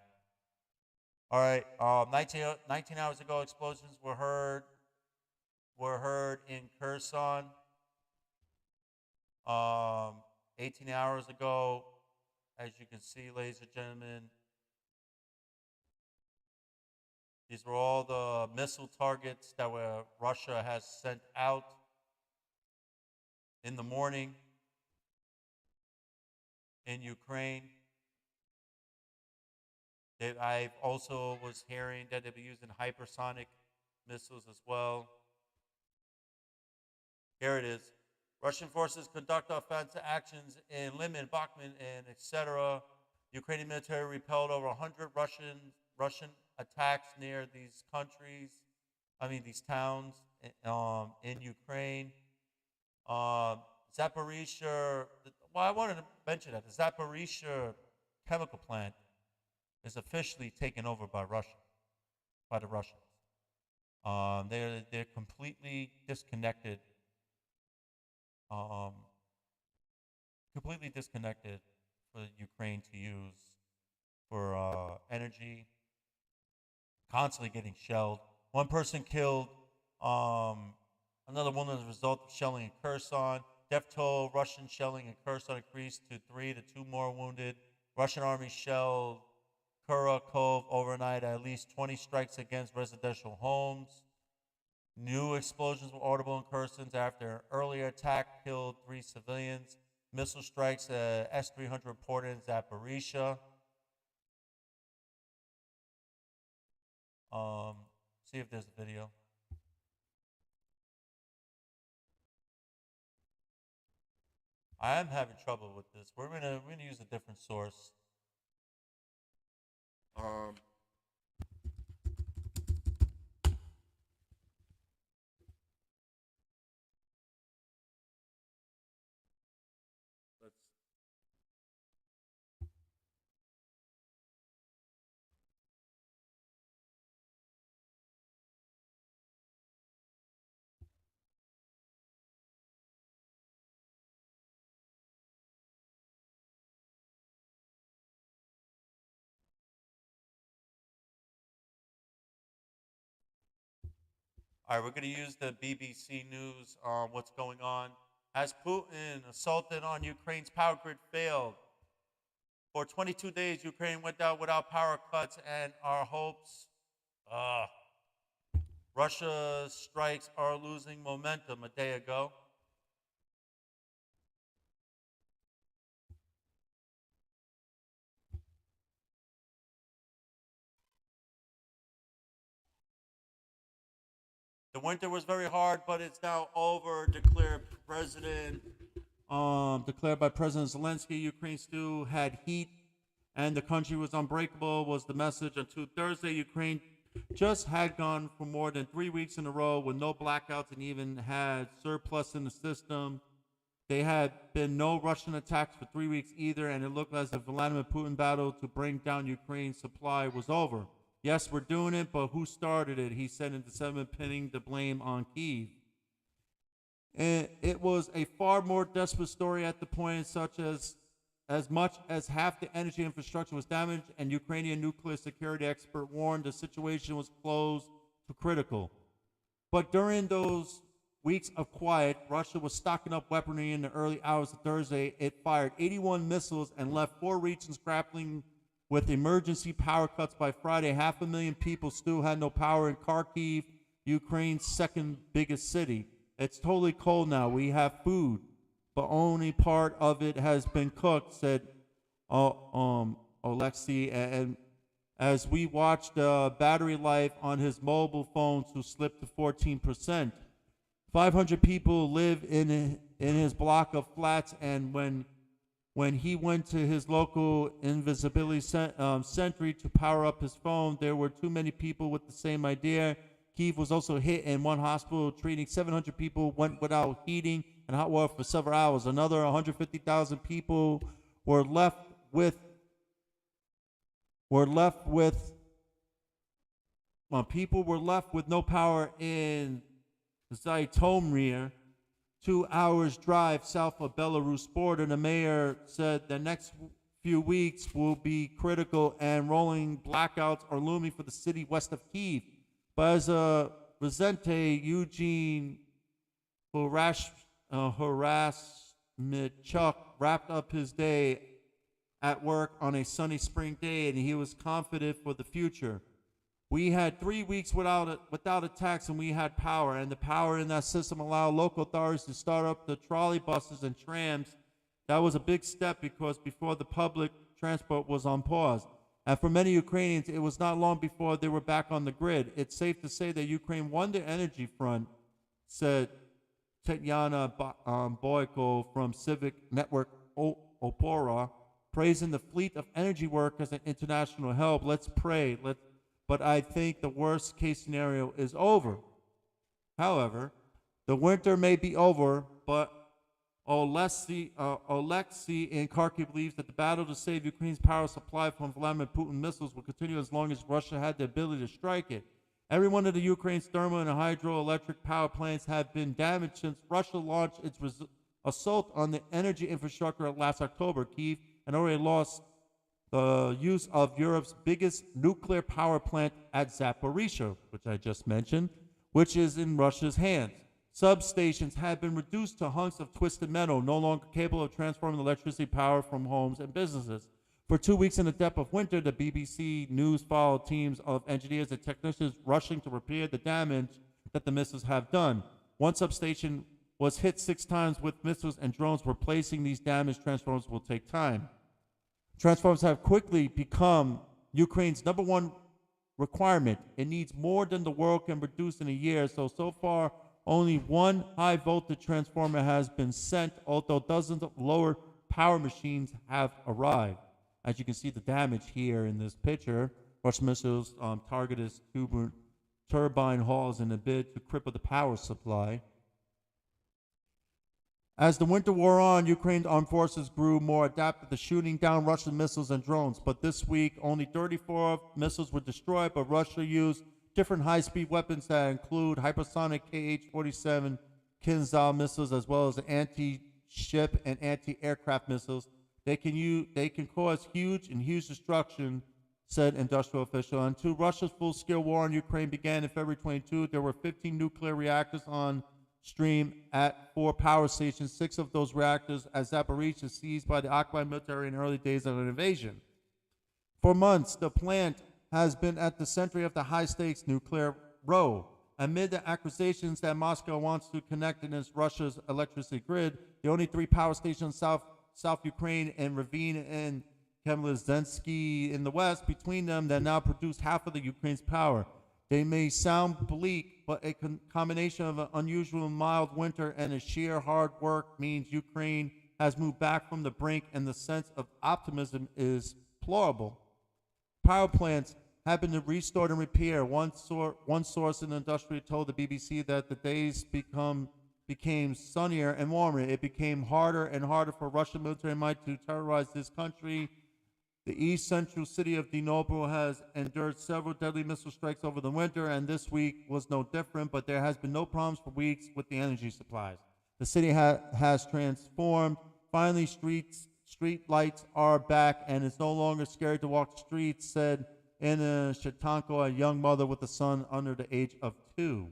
All right. 19 hours ago, explosions were heard in Kherson. 18 hours ago, as you can see, ladies and gentlemen, these were all the missile targets that Russia has sent out in the morning in Ukraine. I also was hearing that they'll be using hypersonic missiles as well. Here it is. Russian forces conduct offensive actions in Liman, Bakhmut, and etc. Ukrainian military repelled over 100 Russian attacks near these these towns in Ukraine. Zaporizhzhia, I wanted to mention that the Zaporizhzhia chemical plant is officially taken over by the Russians. They're completely disconnected. Completely disconnected for Ukraine to use for energy. Constantly getting shelled. One person killed. Another woman as a result of shelling in Kherson. Death toll, Russian shelling in Kherson increased to 3 to 2 more wounded. Russian army shelled Kurakov overnight, at least 20 strikes against residential homes. New explosions were audible in Kherson after an earlier attack killed 3 civilians. Missile strikes at S-300 reported in Zaporizhzhia. See if there's a video. I am having trouble with this. We're gonna use a different source. All right, we're going to use the BBC News on what's going on. As Putin assaulted on Ukraine's power grid failed. For 22 days, Ukraine went out without power cuts and our hopes. Russia's strikes are losing momentum a day ago. The winter was very hard, but it's now over, declared by President Zelensky. Ukraine still had heat, and the country was unbreakable, was the message until Thursday. Ukraine just had gone for more than 3 weeks in a row with no blackouts and even had surplus in the system. There had been no Russian attacks for 3 weeks either, and it looked as if Vladimir Putin's battle to bring down Ukraine's supply was over. Yes, we're doing it, but who started it? He said in December, pinning the blame on Kyiv. And it was a far more desperate story at the point, such as much as half the energy infrastructure was damaged, and Ukrainian nuclear security expert warned the situation was close to critical. But during those weeks of quiet, Russia was stocking up weaponry in the early hours of Thursday. It fired 81 missiles and left 4 regions grappling with emergency power cuts by Friday. 500,000 people still had no power in Kharkiv, Ukraine's second biggest city. It's totally cold now. We have food, but only part of it has been cooked, said Alexei, and as we watched the battery life on his mobile phone to slip to 14%. 500 people live in his block of flats, and when he went to his local invisibility sentry to power up his phone, there were too many people with the same idea. Kyiv was also hit, and one hospital treating 700 people went without heating and hot water for several hours. Another 150,000 people were left with no power in Zhytomyr, 2 hours drive south of Belarus border. The mayor said the next few weeks will be critical and rolling blackouts are looming for the city west of Kyiv. But as Rezente Eugene Horasmitchuk wrapped up his day at work on a sunny spring day, and he was confident for the future. We had 3 weeks without attacks, and we had power, and the power in that system allowed local authorities to start up the trolley buses and trams. That was a big step because before the public transport was on pause. And for many Ukrainians, it was not long before they were back on the grid. It's safe to say that Ukraine won the energy front, said Tetiana Boyko from Civic Network Opora, praising the fleet of energy workers and international help. Let's pray. But I think the worst case scenario is over. However, the winter may be over, but Alexei in Kharkiv believes that the battle to save Ukraine's power supply from Vladimir Putin missiles will continue as long as Russia had the ability to strike it. Every one of the Ukraine's thermal and hydroelectric power plants have been damaged since Russia launched its assault on the energy infrastructure last October. Kyiv had already lost the use of Europe's biggest nuclear power plant at Zaporizhzhia, which I just mentioned, which is in Russia's hands. Substations have been reduced to hunks of twisted metal, no longer capable of transforming electricity power from homes and businesses. For 2 weeks in the depth of winter, the BBC News followed teams of engineers and technicians rushing to repair the damage that the missiles have done. One substation was hit 6 times with missiles and drones. Replacing these damaged transformers will take time. Transformers have quickly become Ukraine's #1 requirement. It needs more than the world can produce in a year, so far only one high-voltage transformer has been sent, although dozens of lower power machines have arrived. As you can see the damage here in this picture, Russian missiles targeted turbine halls in a bid to cripple the power supply. As the winter wore on, Ukraine's armed forces grew more adapted to shooting down Russian missiles and drones. But this week, only 34 missiles were destroyed, but Russia used different high-speed weapons that include hypersonic Kh-47 Kinzhal missiles, as well as anti-ship and anti-aircraft missiles. They can cause huge destruction, said industrial official. Until Russia's full-scale war on Ukraine began in February 22, there were 15 nuclear reactors on stream at 4 power stations. 6 of those reactors at Zaporizhzhia seized by the occupied military in the early days of an invasion. For months, the plant has been at the center of the high-stakes nuclear row. Amid the accusations that Moscow wants to connect against Russia's electricity grid, the only 3 power stations South Ukraine and Ravine and Kemlizensky in the west, between them, that now produce half of the Ukraine's power. They may sound bleak, but a combination of an unusual mild winter and a sheer hard work means Ukraine has moved back from the brink, and the sense of optimism is plausible. Power plants have been restored and repaired. One source in the industry told the BBC that the days became sunnier and warmer. It became harder and harder for Russian military might to terrorize this country. The east-central city of Dnipro has endured several deadly missile strikes over the winter, and this week was no different, but there has been no problems for weeks with the energy supplies. The city has transformed. Finally, street lights are back, and it's no longer scary to walk the streets, said Anna Shetanko, a young mother with a son under the age of 2.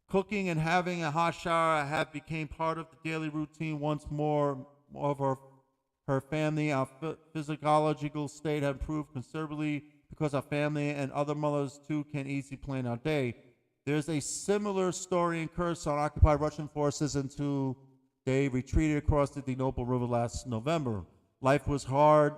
Cooking and having a hot shower have become part of the daily routine once more of her family. Our physiological state has improved considerably because our family and other mothers too can easily plan our day. There's a similar story in Kherson. Occupied Russian forces until they retreated across the Dnipro River last November. Life was hard.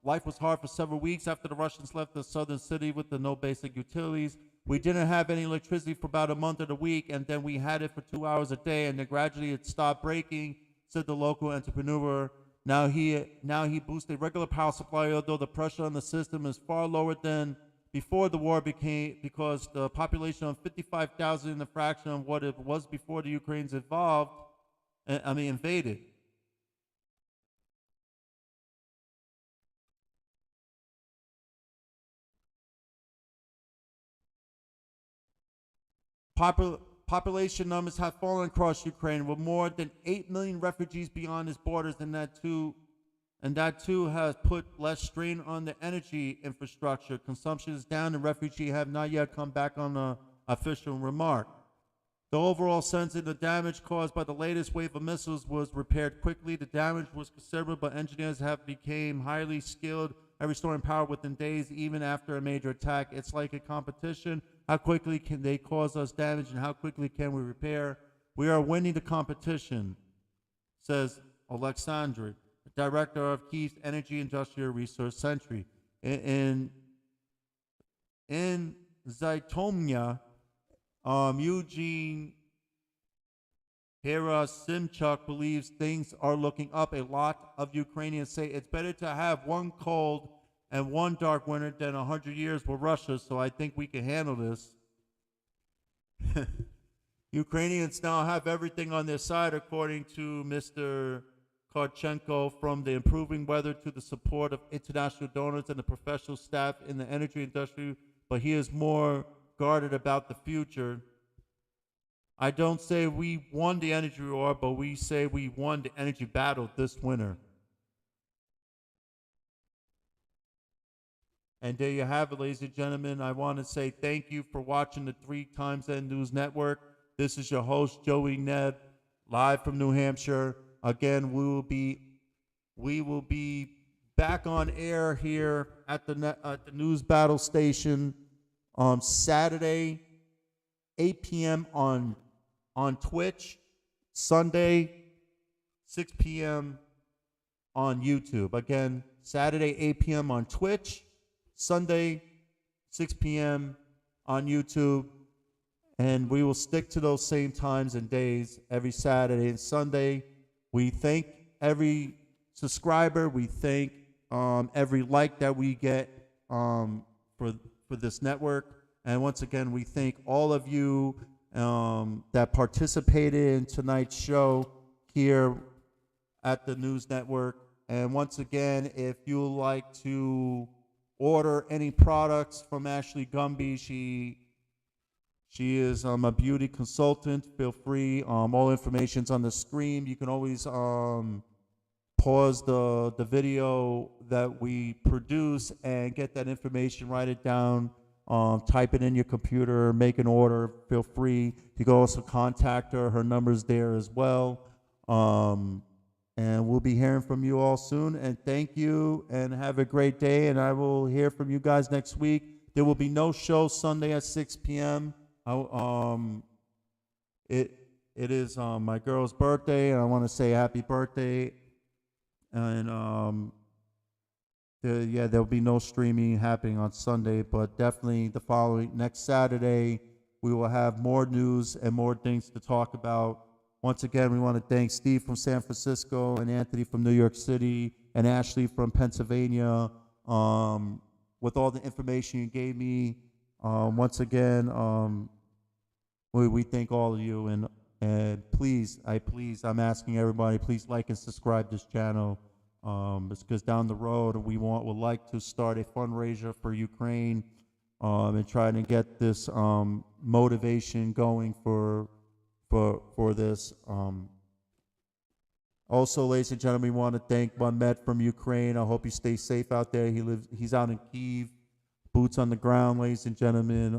Life was hard for several weeks after the Russians left the southern city with the no basic utilities. We didn't have any electricity for about a month of the week, and then we had it for 2 hours a day, and then gradually it stopped breaking, said the local entrepreneur. Now he boosted regular power supply, although the pressure on the system is far lower than before the war became, because the population of 55,000 is a fraction of what it was before the Ukrainians invaded. Population numbers have fallen across Ukraine, with more than 8 million refugees beyond its borders, and that too has put less strain on the energy infrastructure. Consumption is down, and refugees have not yet come back on the official remark. The overall sense of the damage caused by the latest wave of missiles was repaired quickly. The damage was considerable, but engineers have become highly skilled at restoring power within days, even after a major attack. It's like a competition. How quickly can they cause us damage, and how quickly can we repair? We are winning the competition, says Alexandre, director of Kiev's Energy Industrial Resource Center. In Zhytomyr, Eugene Herasimchuk believes things are looking up. A lot of Ukrainians say it's better to have one cold and one dark winter than 100 years with Russia, so I think we can handle this. Ukrainians now have everything on their side, according to Mr. Karchenko, from the improving weather to the support of international donors and the professional staff in the energy industry, but he is more guarded about the future. I don't say we won the energy war, but we say we won the energy battle this winter. And there you have it, ladies and gentlemen. I want to say thank you for watching the 3 Times N News Network. This is your host, Joey Neb, live from New Hampshire. Again, we will be back on air here at the News Battle Station on Saturday, 8 p.m. on Twitch, Sunday, 6 p.m. on YouTube. Again, Saturday, 8 p.m. on Twitch, Sunday, 6 p.m. on YouTube, and we will stick to those same times and days every Saturday and Sunday. We thank every subscriber. We thank every like that we get for this network. And once again, we thank all of you that participated in tonight's show here at the News Network. And once again, if you would like to order any products from Ashley Gumby, she is a beauty consultant. Feel free. All information's on the screen. You can always pause the video that we produce and get that information, write it down, type it in your computer, make an order. Feel free. You can also contact her. Her number's there as well. And we'll be hearing from you all soon. And thank you, and have a great day. And I will hear from you guys next week. There will be no show Sunday at 6 p.m. It is my girl's birthday, and I want to say happy birthday. And there'll be no streaming happening on Sunday, but definitely the next Saturday, we will have more news and more things to talk about. Once again, we want to thank Steve from San Francisco, and Anthony from New York City, and Ashley from Pennsylvania, with all the information you gave me. Once again, we thank all of you, and please, I'm asking everybody, please like and subscribe to this channel. It's because down the road would like to start a fundraiser for Ukraine, and try to get this motivation going for this. Also, ladies and gentlemen, we want to thank Mamet from Ukraine. I hope you stay safe out there. He's out in Kyiv, boots on the ground, ladies and gentlemen.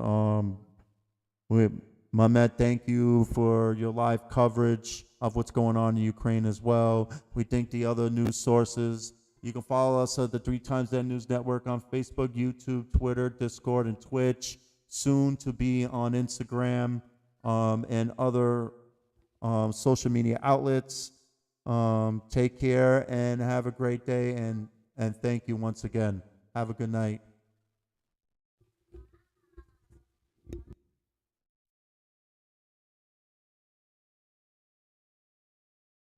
Mamet, thank you for your live coverage of what's going on in Ukraine as well. We thank the other news sources. You can follow us at the 3 Times N News Network on Facebook, YouTube, Twitter, Discord, and Twitch. Soon to be on Instagram and other social media outlets. Take care and have a great day, and thank you once again. Have a good night.